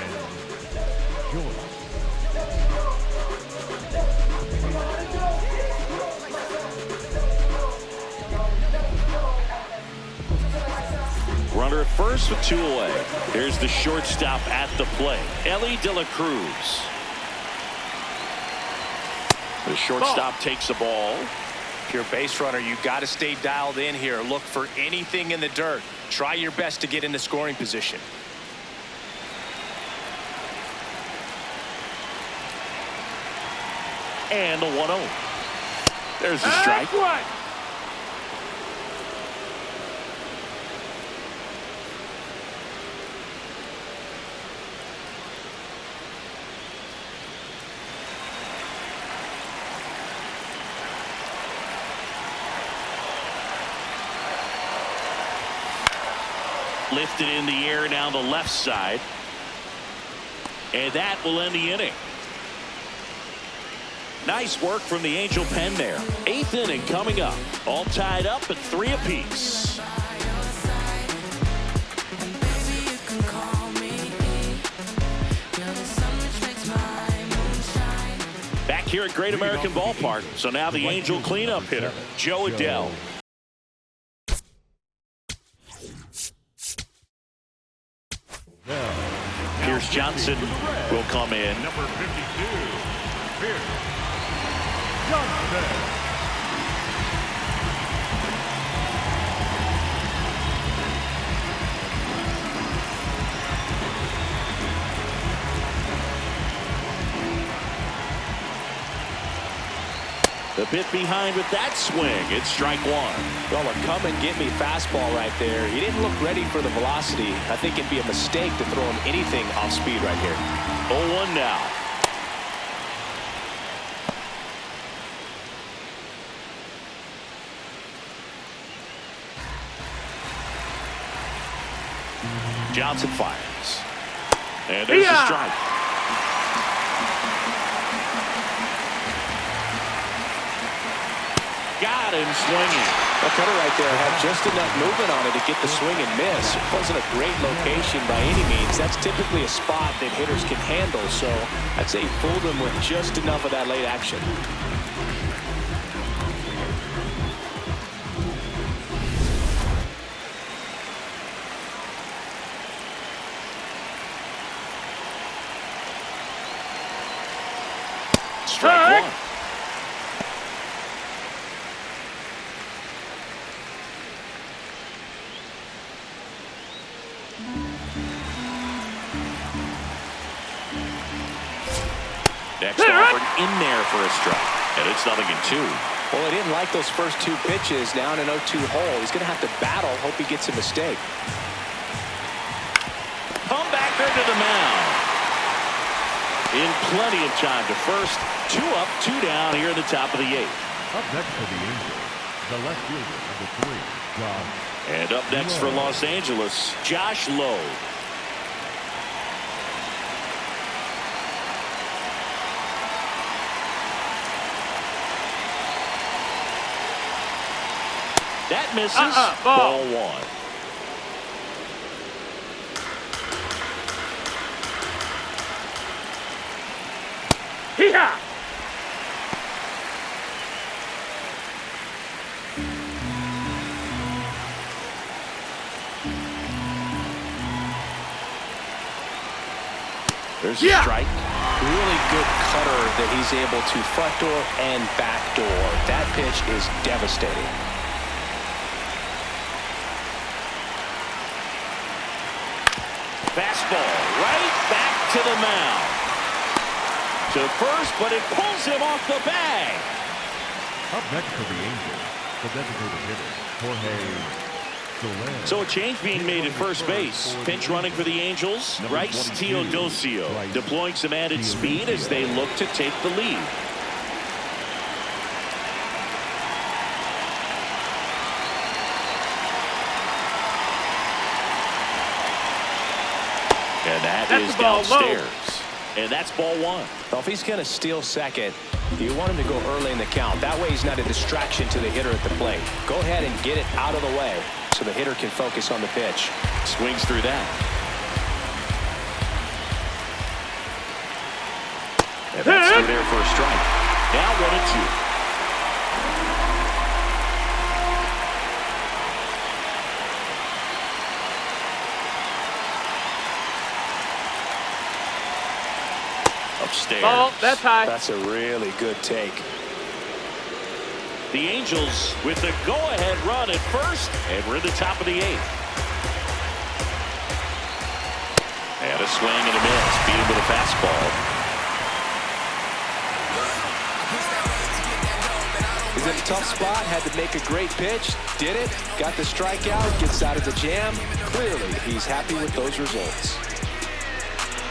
at first with 2 away. Here's the shortstop at the plate, Elly De La Cruz. The shortstop takes the ball. If you're a base runner, you've got to stay dialed in here. Look for anything in the dirt. Try your best to get into scoring position. And the 1-0. There's the strike. Lifted in the air down the left side. And that will end the inning. Nice work from the Angel pen there. 8th inning coming up. All tied up at 3 apiece. Back here at Great American Ballpark. So now the Angel cleanup hitter, Jo Adell. Here's Janzen will come in. Number 52, Janzen. The bit behind with that swing. It's strike 1. Well, a come and get me fastball right there. He didn't look ready for the velocity. I think it'd be a mistake to throw him anything off speed right here. 0-1 now. Johnson fires. And there's a strike. Got him swinging. That cutter right there had just enough movement on it to get the swing and miss. It wasn't a great location by any means. That's typically a spot that hitters can handle. So I'd say he fooled him with just enough of that late action. Strike 1. Next offered in there for a strike. And it's 0-2. Well, he didn't like those first 2 pitches. Now in an 0-2 hole. He's going to have to battle. Hope he gets a mistake. Comebacker to the mound. In plenty of time to first. 2 up, 2 down here in the top of the 8th. Up next for the Angels, the left fielder, number 3, Josh. And up next for Los Angeles, Josh Lowe. That misses. Ball 1. Hee-haw! There's a strike. Really good cutter that he's able to front door and back door. That pitch is devastating. Fastball right back to the mound. To first, but it pulls him off the bag. Up next for the Angels, the designated hitter, Jorge Soler. So a change being made at first base. Pinch running for the Angels. Bryce Teodosio deploying some added speed as they look to take the lead. And that is downstairs. And that's ball 1. Well, if he's going to steal second, you want him to go early in the count. That way he's not a distraction to the hitter at the plate. Go ahead and get it out of the way so the hitter can focus on the pitch. Swings through that. And that's through there for a strike. Now 1-2. upstairs. Ball, that's high. That's a really good take. The Angels with the go-ahead run at first, and we're in the top of the 8th. And a swing and a miss. Beat him with a fastball. He's in a tough spot, had to make a great pitch, did it, got the strikeout, gets out of the jam. Clearly, he's happy with those results.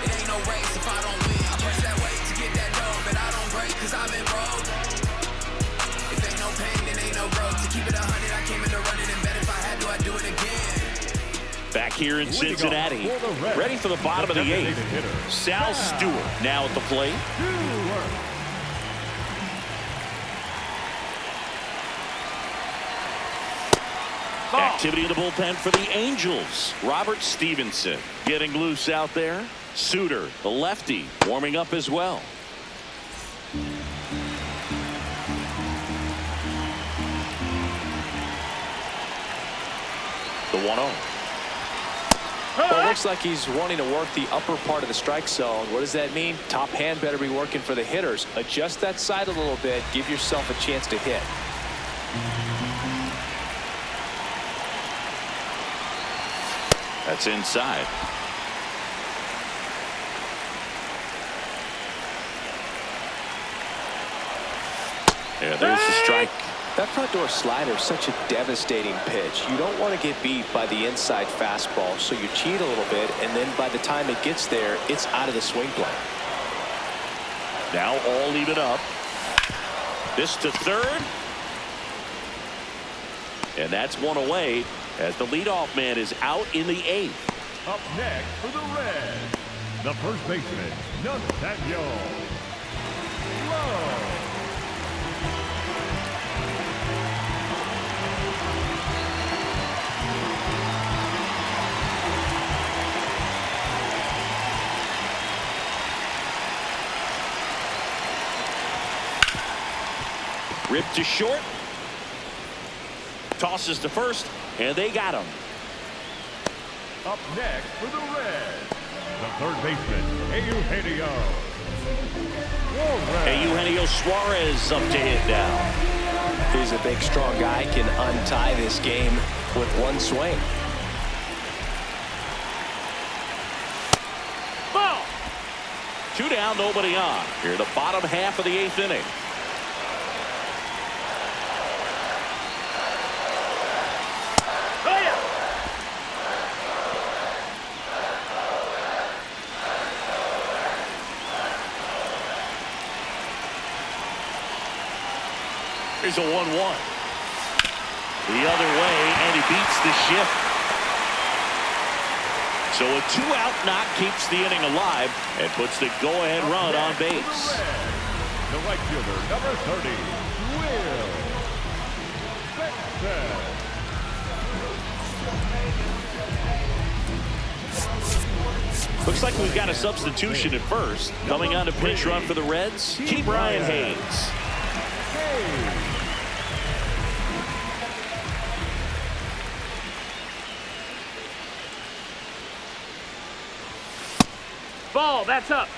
It ain't no race if I don't win. I push that weight to get that dough, but I don't break cause I've been broke. If ain't no pain, then ain't no growth. To keep it 100, I came in to run it and bet if I had to, I'd do it again. Back here in Cincinnati, ready for the bottom of the 8th. Sal Stewart now at the plate. Activity in the bullpen for the Angels. Robert Stevenson getting loose out there. Suter, the lefty, warming up as well. The 1-0. Well, it looks like he's wanting to work the upper part of the strike zone. What does that mean? Top hand better be working for the hitters. Adjust that side a little bit. Give yourself a chance to hit. That's inside. Yeah, there's the strike. That front door slider is such a devastating pitch. You don't want to get beat by the inside fastball, so you cheat a little bit, and then by the time it gets there, it's out of the swing plane. Now all even up. This to third. And that's one away as the leadoff man is out in the 8th. Up next for the Reds, the first baseman, Nathaniel Lowe. Ripped to short. Tosses to first, and they got him. Up next for the Reds, the third baseman, Eugenio Suarez. Eugenio Suarez up to hit now. He's a big, strong guy, can untie this game with one swing. Ball. 2 down, nobody on. Here in the bottom half of the 8th inning. Here's a 1-1. The other way, and he beats the shift. So a 2-out knock keeps the inning alive and puts the go-ahead run on base. The right fielder, number 30, Will Benson. Looks like we've got a substitution at first. Coming on to pinch run for the Reds, Keep Brian Hayes. Ball, that's up.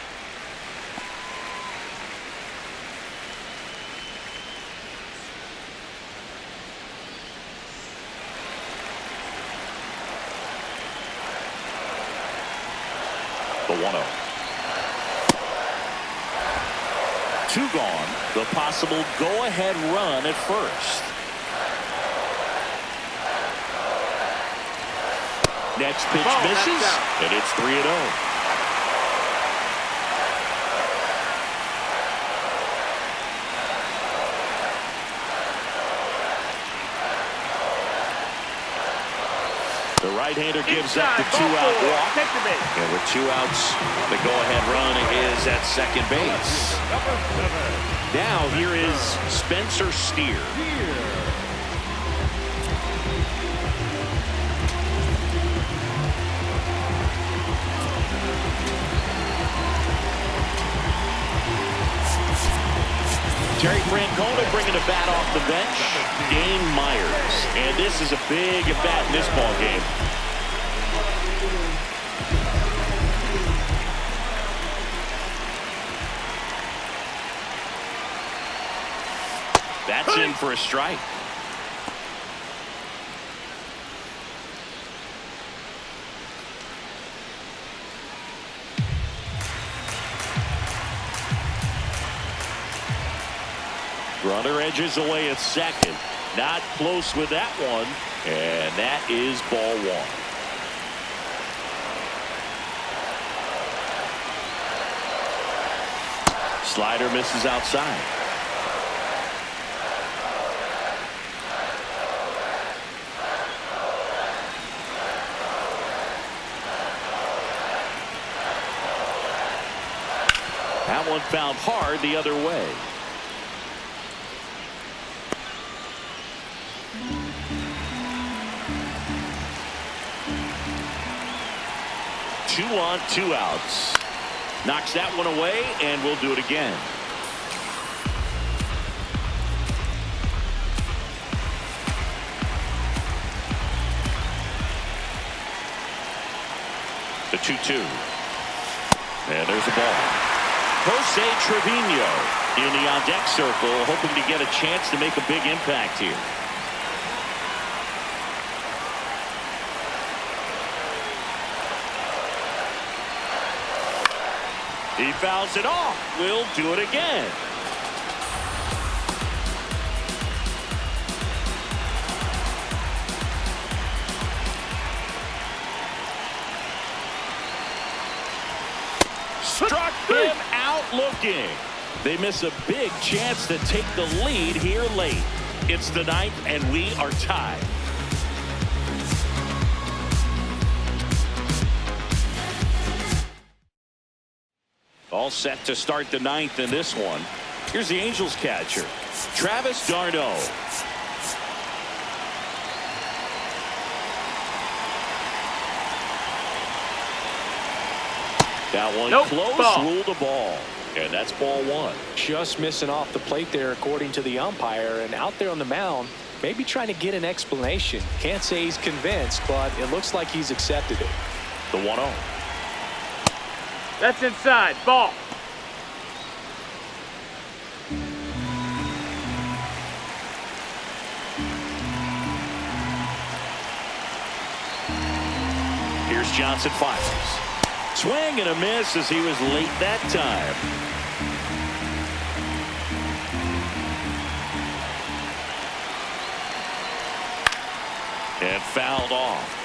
The 1-0. 2 gone. The possible go-ahead run at first. Next pitch misses, and it's 3-0. The right-hander gives up the 2-out walk. And with 2 outs, the go-ahead run is at second base. Now here is Spencer Steer. Terry Francona bringing the bat off the bench. Dane Myers. And this is a big at-bat in this ball game. That's in for a strike. Runner edges away at second. Not close with that one. And that is ball one. Slider misses outside. That one found hard the other way. 2 on, 2 outs. Knocks that one away, and we'll do it again. The 2-2. And there's a ball. Jose Trevino in the on-deck circle, hoping to get a chance to make a big impact here. He fouls it off. We'll do it again. Struck him out looking. They miss a big chance to take the lead here late. It's the 9th, and we are tied. All set to start the 9th in this one. Here's the Angels catcher, Travis d'Arnaud. That one close, ball. ruled a ball. And that's ball one. Just missing off the plate there, according to the umpire. And out there on the mound, maybe trying to get an explanation. Can't say he's convinced, but it looks like he's accepted it. The 1-0. That's inside. Ball. Here's Janzen fires. Swing and a miss as he was late that time. And fouled off.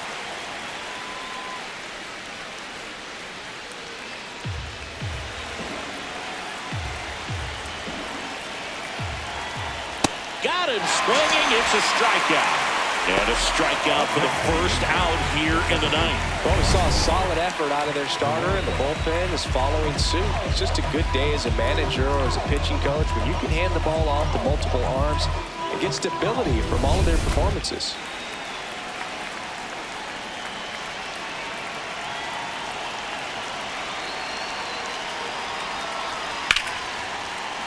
Got him swinging. It's a strikeout. And a strikeout for the first out here in the 9th. Well, we saw a solid effort out of their starter, and the bullpen is following suit. It's just a good day as a manager or as a pitching coach when you can hand the ball off to multiple arms and get stability from all of their performances.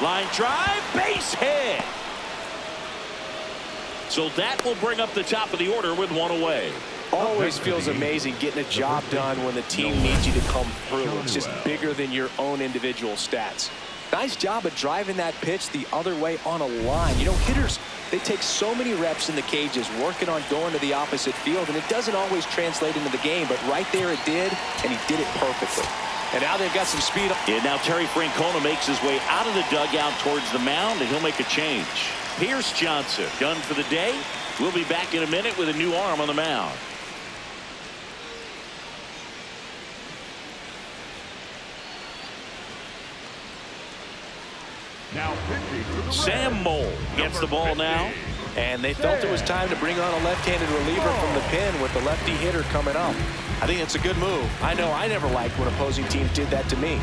Line drive, base hit. So that will bring up the top of the order with one away. Always feels amazing getting a job done when the team needs you to come through. It's just bigger than your own individual stats. Nice job of driving that pitch the other way on a line. You know, hitters, they take so many reps in the cages working on going to the opposite field, and it doesn't always translate into the game, but right there it did, and he did it perfectly. And now they've got some speed. And now Terry Francona makes his way out of the dugout towards the mound, and he'll make a change. Here's Janzen, done for the day. We'll be back in a minute with a new arm on the mound. Now pitching for the Sam Reds, Moll gets the ball now. And they felt it was time to bring on a left-handed reliever from the pen with the lefty hitter coming up. I think it's a good move. I know I never liked when opposing teams did that to me.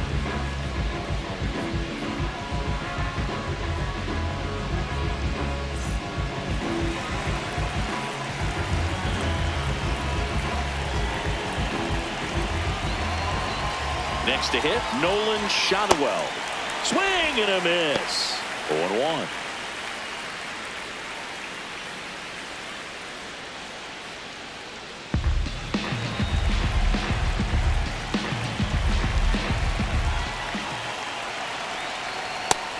Next to hit, Nolan Schanuel. Swing and a miss. 0-1.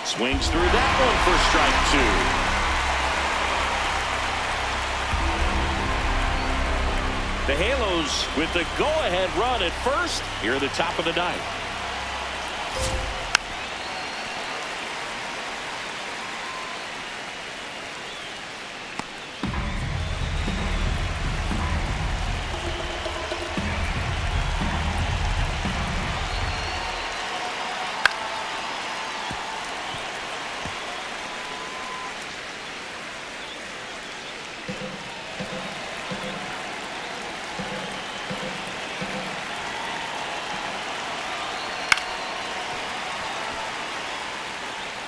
Swings through that one for strike 2. The Halos with the go-ahead run at first here at the top of the ninth.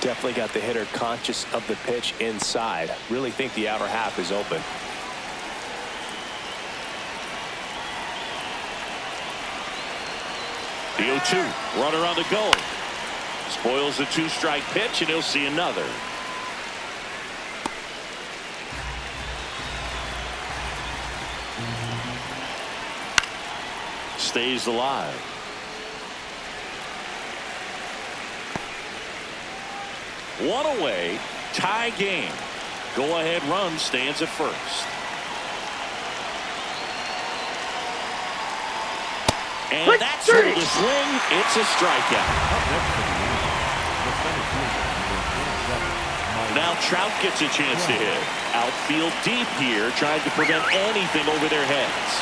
Definitely got the hitter conscious of the pitch inside. Really think the outer half is open. The 0-2, runner on the go. Spoils the 2-strike pitch, and he'll see another. Stays alive. One away, tie game. Go-ahead run stands at first. And that's through the swing. It's a strikeout. Now Trout gets a chance to hit. Outfield deep here, trying to prevent anything over their heads.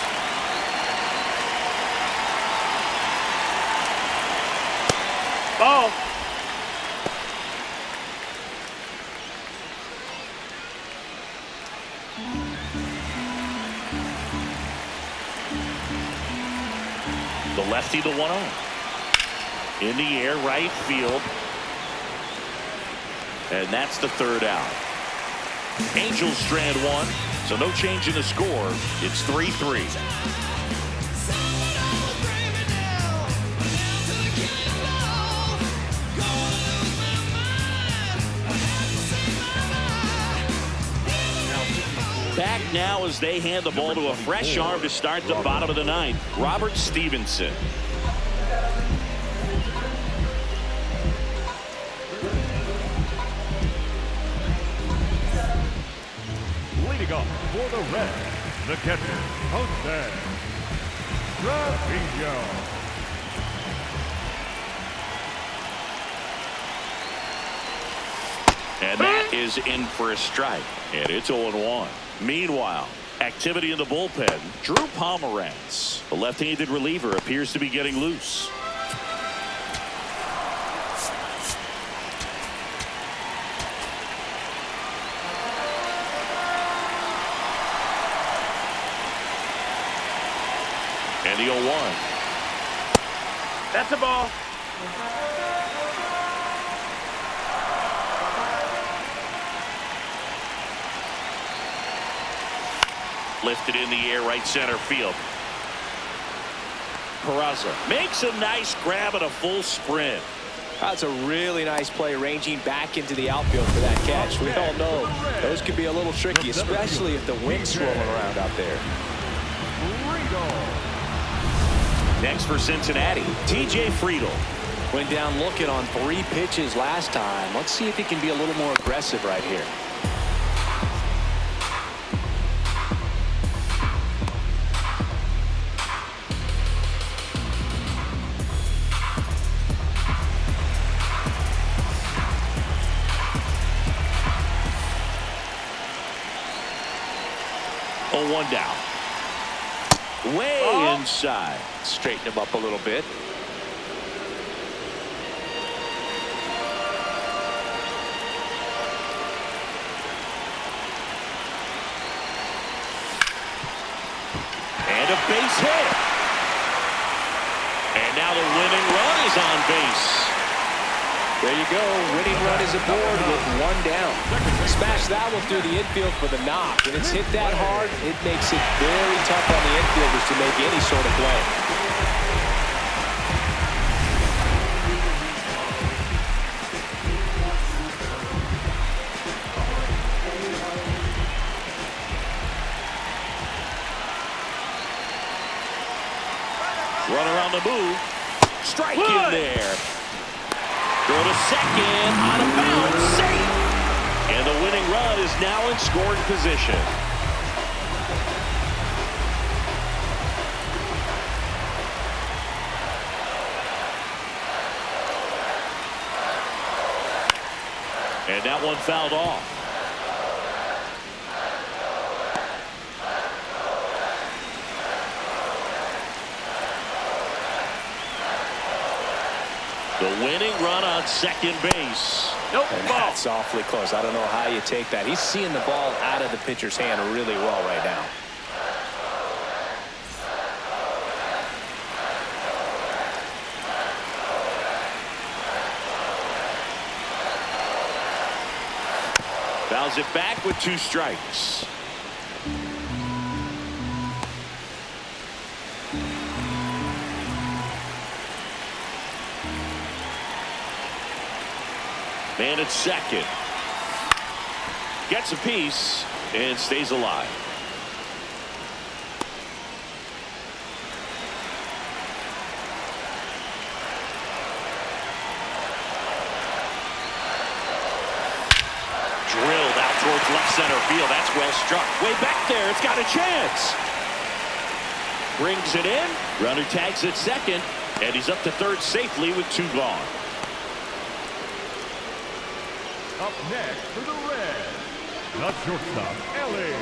Ball. The lefty, the 1-0. In the air, right field. And that's the third out. Angels strand one, so no change in the score. It's 3-3. Back now as they hand the ball to a fresh arm to start the bottom of the ninth. Robert Stevenson. Leading off for the Reds, the catcher, Jose Trevino. And that is in for a strike. And it's 0-1. Meanwhile, activity in the bullpen. Drew Pomeranz, the left-handed reliever, appears to be getting loose. And the 0-1. That's a ball. Lifted in the air, right center field. Peraza makes a nice grab and a full sprint. That's a really nice play, ranging back into the outfield for that catch. We all know those could be a little tricky, especially if the wind's swirling around out there. Next for Cincinnati, TJ Friedl. Went down looking on 3 pitches last time. Let's see if he can be a little more aggressive right here. One down. Way inside. Straighten him up a little bit. And a base hit. And now the winning run is on base. There you go. Winning run is aboard with 1 down. Smash that one through the infield for the knock. When it's hit that hard, it makes it very tough on the infielders to make any sort of play. Runner on the move. Strike in there. Throw to second, out of bounds, safe. And the winning run is now in scoring position. And that one fouled off. The winning run on second base. Nope. And Ball. that's awfully close. I don't know how you take that. He's seeing the ball out of the pitcher's hand really well right now. Fouls it back with 2 strikes. Man at second. Gets a piece and stays alive. Drilled out towards left center field. That's well struck. Way back there. It's got a chance. Brings it in. Runner tags at second. And he's up to third safely with 2 gone. Up next for the Reds, the shortstop, Elly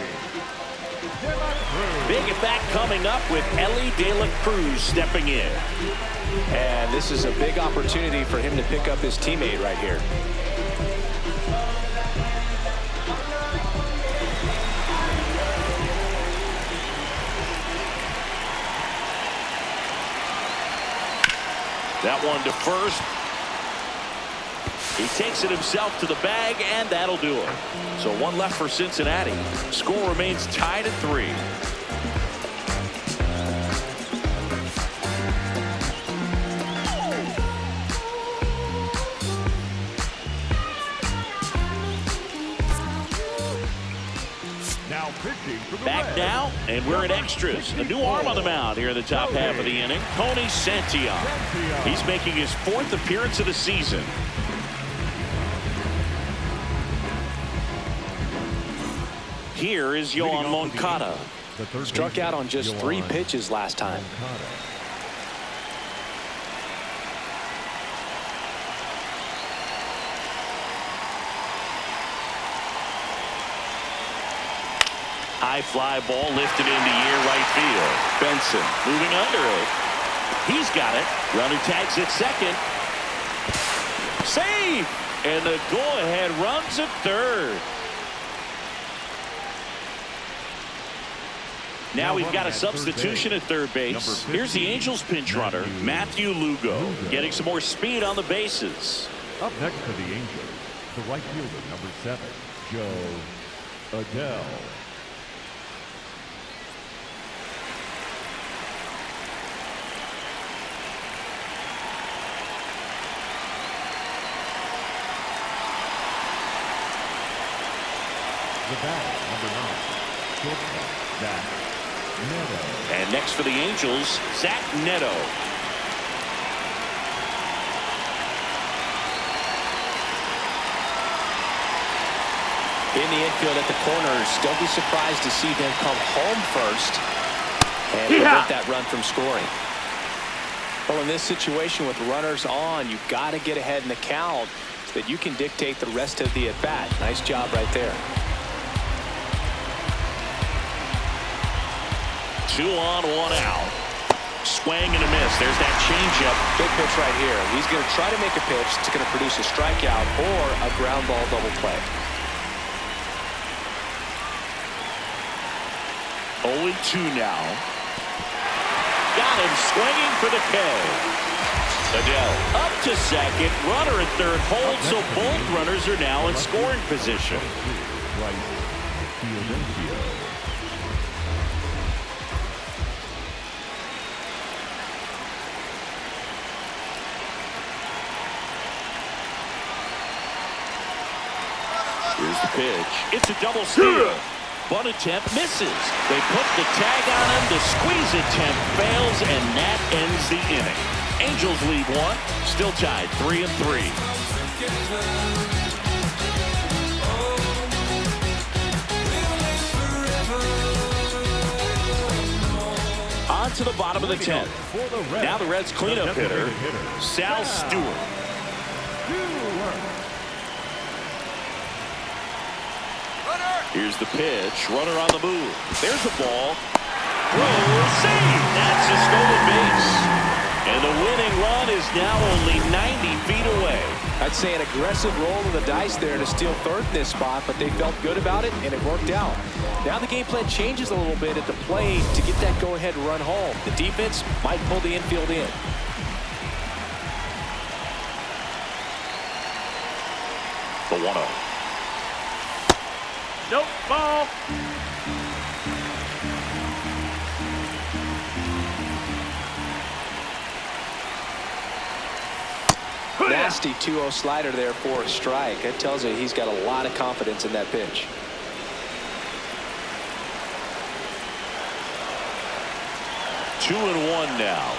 De La Cruz. Big at bat coming up with Elly De La Cruz stepping in. And this is a big opportunity for him to pick up his teammate right here. That one to first. He takes it himself to the bag, and that'll do it. So 1 left for Cincinnati. Score remains tied at 3. Now pitching for the Back Reds. now, and we're in extras. A new arm on the mound here in the top half of the inning. Tony Santillan. He's making his 4th appearance of the season. Here is Yoan Moncada. Struck out on just 3 pitches last time. High fly ball lifted into near right field. Benson moving under it. He's got it. Runner tags at second. Save! And the go-ahead runs at third. Now we've got a substitution at third base. Here's the Angels pinch runner, Matthew Lugo, getting some more speed on the bases. Up next for the Angels, the right fielder, number 7, Jo Adell. The batter, number 9, shortstop, Zach Neto. And next for the Angels, Zach Neto. In the infield at the corners, don't be surprised to see them come home first and prevent that run from scoring. Well, in this situation with runners on, you've got to get ahead in the count so that you can dictate the rest of the at-bat. Nice job right there. 2 on, 1 out. Swing and a miss. There's that changeup. Big pitch right here. He's going to try to make a pitch that's going to produce a strikeout or a ground ball double play. 0-2 now. Got him swinging for the K. Adell up to second. Runner at third holds, so both runners are now in scoring position. Here's the pitch. It's a double steal. Bunt attempt misses. They put the tag on him. The squeeze attempt fails, and that ends the inning. Angels lead 1. Still tied 3-3. On to the bottom of the 10th. Now the Reds cleanup hitter, Sal Stewart. Here's the pitch. Runner on the move. There's the ball. Throw, save. That's a stolen base. And the winning run is now only 90 feet away. I'd say an aggressive roll of the dice there to steal third in this spot, but they felt good about it, and it worked out. Now the game plan changes a little bit at the plate to get that go-ahead run home. The defense might pull the infield in. The 1-0. Nope, ball. Nasty 2-0 slider there for a strike. That tells you he's got a lot of confidence in that pitch. Two and one now.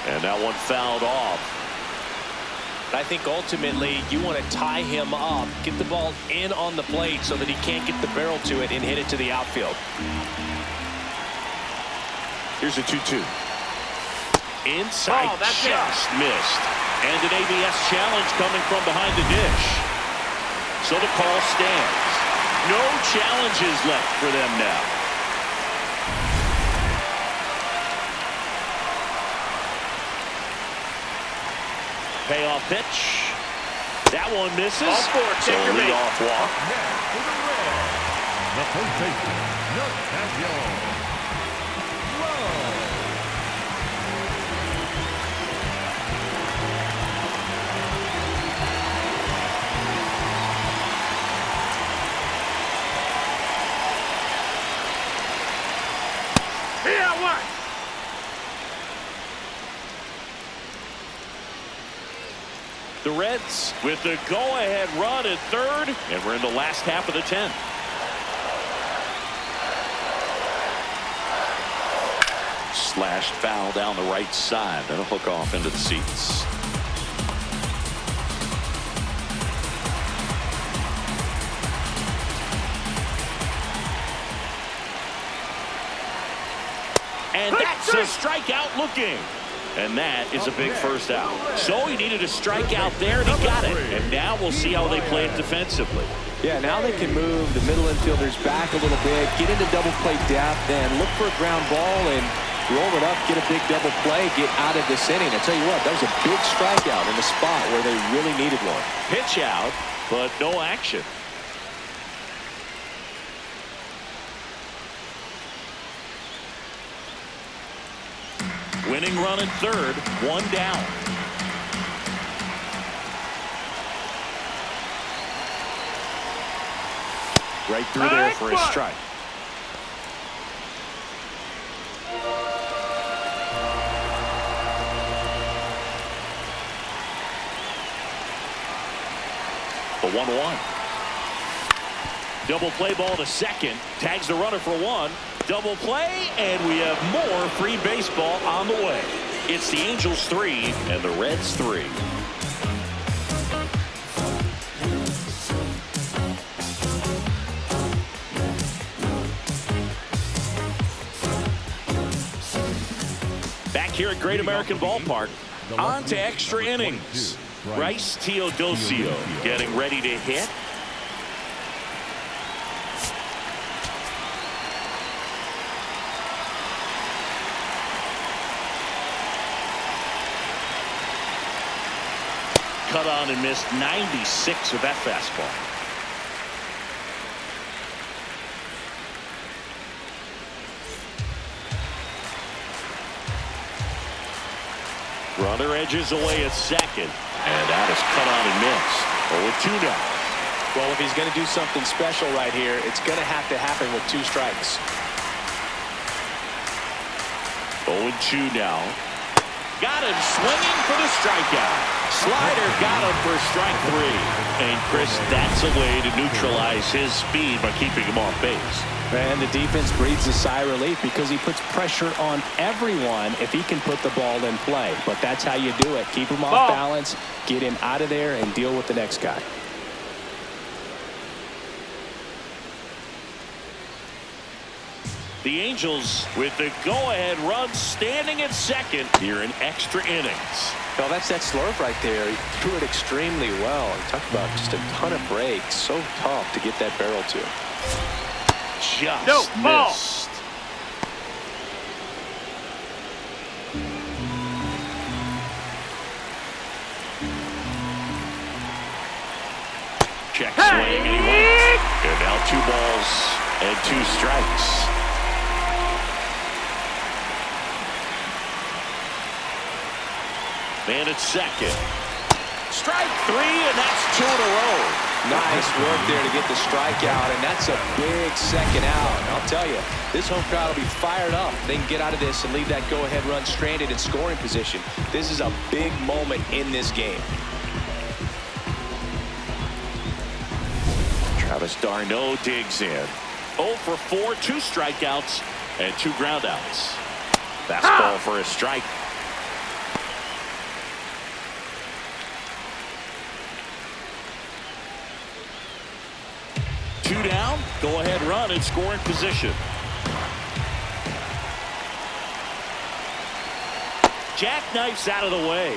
And that one fouled off. I think ultimately you want to tie him up, get the ball in on the plate so that he can't get the barrel to it and hit it to the outfield. Here's a 2-2. Inside, that's just missed. And an ABS challenge coming from behind the dish. So the call stands. No challenges left for them now. Payoff pitch. That one misses. All four, So take your lead bait. off walk. Next for the Reds, the first baseman, Nathaniel Lowe. Here, what? The Reds with the go-ahead run at third, and we're in the last half of the 10th. Slashed foul down the right side. That'll hook off into the seats. And that's a strikeout looking. And that is a big first out. So he needed a strikeout there, and he got it. And now we'll see how they play it defensively. Yeah, now they can move the middle infielders back a little bit, get into double play depth, and look for a ground ball and roll it up, get a big double play, get out of this inning. I tell you what, that was a big strikeout in the spot where they really needed one. Pitch out, but no action. Winning run at third, one down. Right through there for a strike. The 1-1. Double play ball to second. Tags the runner for one. Double play, and we have more free baseball on the way. It's the Angels 3 and the Reds 3. Back here at Great American Ballpark, on to extra innings. Bryce Teodosio getting ready to hit. Cut on and missed 96 with that fastball. Runner edges away at second. And that is cut on and missed. 0-2 now. Well, if he's going to do something special right here, it's going to have to happen with 2 strikes. 0-2 now. Got him swinging for the strikeout. Slider got him for strike 3. And Chris, that's a way to neutralize his speed by keeping him off base. And the defense breathes a sigh of relief because he puts pressure on everyone if he can put the ball in play. But that's how you do it. Keep him off balance, get him out of there, and deal with the next guy. The Angels with the go-ahead run standing at second here in extra innings. Well, that's that slurve right there. He threw it extremely well. Talk about just a ton of breaks. So tough to get that barrel to. Just missed. Check swing, and he went. And now 2 balls and 2 strikes. Man at second. Strike 3, and that's 2 in a row. Nice work there to get the strikeout, and that's a big second out. And I'll tell you, this home crowd will be fired up. They can get out of this and leave that go-ahead run stranded in scoring position. This is a big moment in this game. Travis d'Arnaud digs in. 0 for 4, 2 strikeouts, and 2 groundouts. Fastball for a strike. Two down, go ahead run in scoring position. Jackknifes out of the way.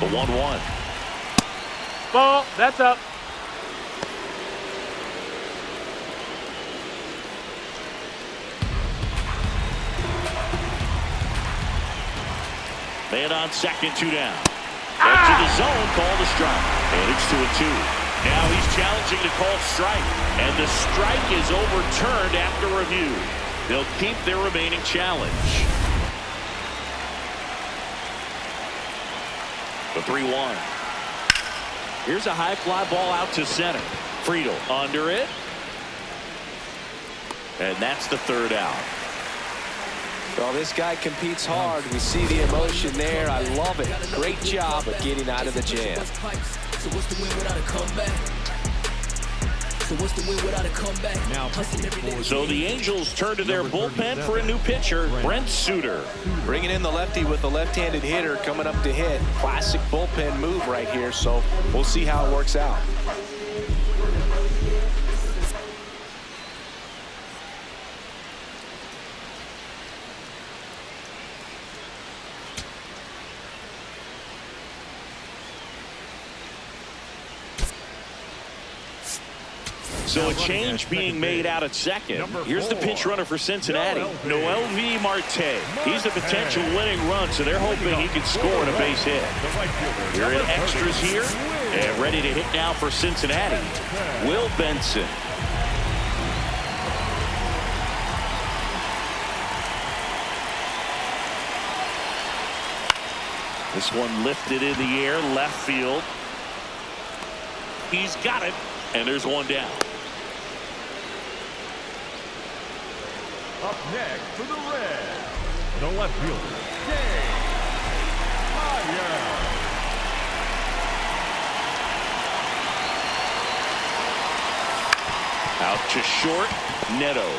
The 1-1. Ball. That's up. Man on second, 2 down. Into the zone, called a strike. And it's 2-2. Now he's challenging to call strike. And the strike is overturned after review. They'll keep their remaining challenge. The 3-1. Here's a high fly ball out to center. Friedl under it. And that's the 3rd out. Well, this guy competes hard. We see the emotion there. I love it. Great job of getting out of the jam. So what's the win without a comeback? So what's the win without a comeback? Now, so the Angels turn to their bullpen for a new pitcher, Brent Suter. Bringing in the lefty with the left-handed hitter coming up to hit. Classic bullpen move right here, so we'll see how it works out. So a change being made out at second. Here's the pinch runner for Cincinnati, Noel V. Marte. He's a potential winning run, so they're hoping he can score on a base hit. We're in extras here, and ready to hit now for Cincinnati, Will Benson. This one lifted in the air, left field. He's got it, and there's 1 down. Up next for the Reds, the left fielder, Out to short, Neto.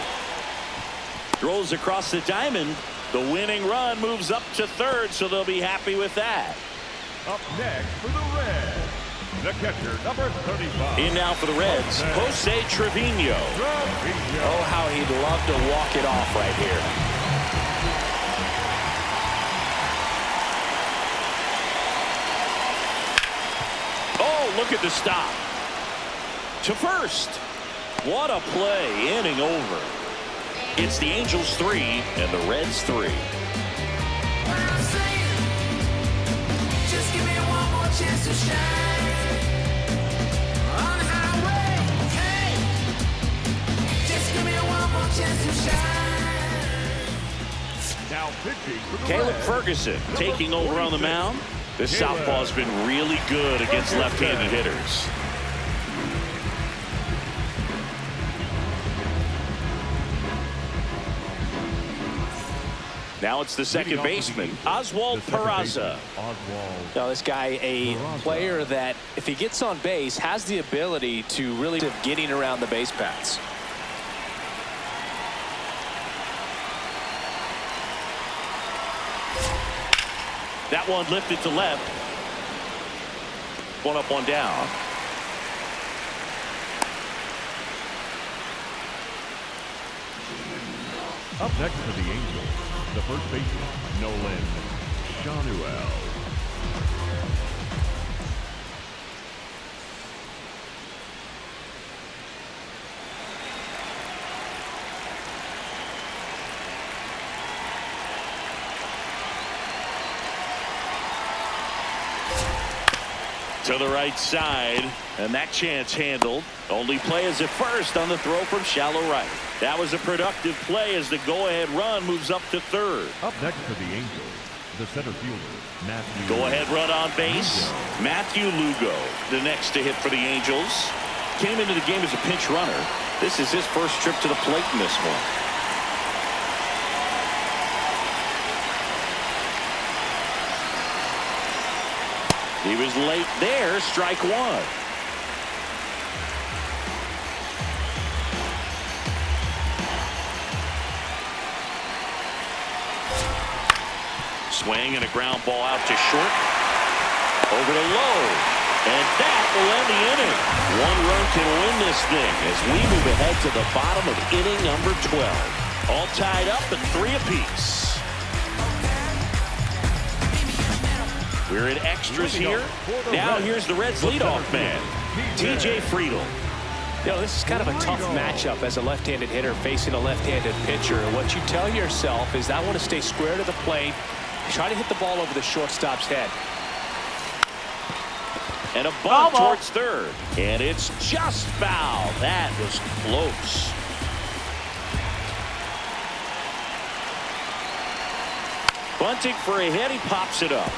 Throws across the diamond. The winning run moves up to 3rd, so they'll be happy with that. Up next for the Reds, the catcher, number 35. In now for the Reds, Jose Trevino. Oh, how he'd love to walk it off right here. Oh, look at the stop. To first. What a play, inning over. It's the Angels 3 and the Reds 3. just give me one more chance to shine on the highway. Hey, just give me one more chance to shine. Now pitching for the Caleb Reds, Ferguson taking over on the mound. This southpaw's been really good against left-handed hitters. Now it's the second baseman, Oswald Peraza. Now this guy, a player that if he gets on base has the ability to really getting around the base paths. That one lifted to left. One up, one down. Up next for the Angels, the first baseman, Nolan Schanuel. To the right side, and that chance handled. Only play is at first on the throw from shallow right. That was a productive play as the go-ahead run moves up to third. Up next for the Angels, the center fielder, Matthew. Go-ahead run on base, Matthew Lugo, the next to hit for the Angels. Came into the game as a pinch runner. This is his first trip to the plate in this one. He was late there, strike one. Swing and a ground ball out to short. Over to Lowe. And that will end the inning. One run can win this thing as we move ahead to the bottom of inning number 12. All tied up at 3 apiece. We're in extras here. Now here's the Reds leadoff man, TJ Friedl. You know, this is kind of a tough matchup as a left-handed hitter facing a left-handed pitcher. And what you tell yourself is, I want to stay square to the plate, try to hit the ball over the shortstop's head. And a bunt towards third. And it's just foul. That was close. Bunting for a hit. He pops it up.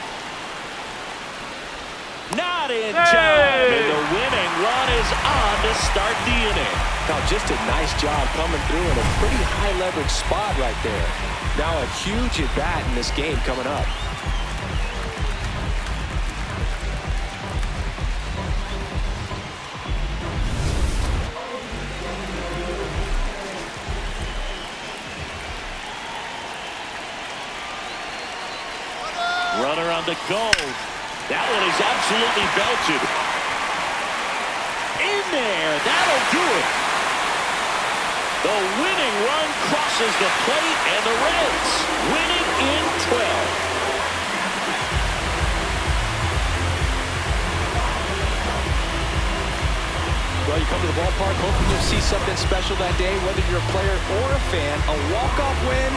Not in time, and the winning run is on to start the inning. Now, just a nice job coming through in a pretty high leverage spot right there. Now a huge at bat in this game coming up. Runner on the go. That one is absolutely belted. In there, that'll do it. The winning run crosses the plate, and the Reds winning in 12. Well, you come to the ballpark hoping you'll see something special that day, whether you're a player or a fan. A walk-off win,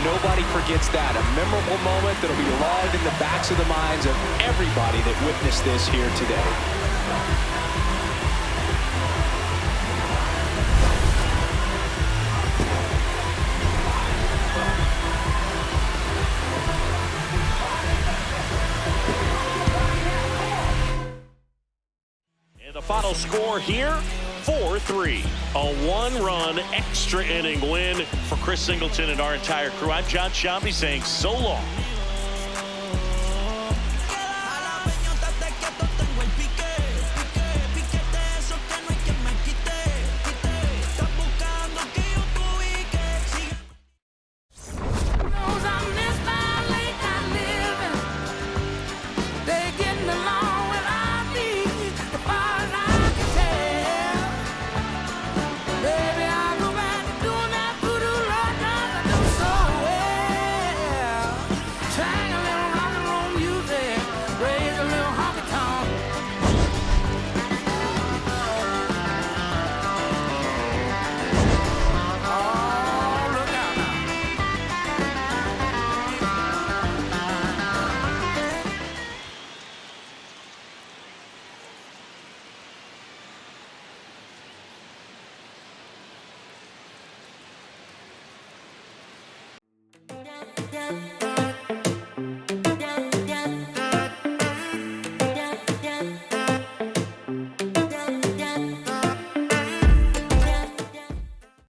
nobody forgets that. A memorable moment that'll be logged in the backs of the minds of everybody that witnessed this here today. Final score here, 4-3. A one-run extra inning win for Chris Singleton and our entire crew. I'm John Shambi saying so long. Yeah.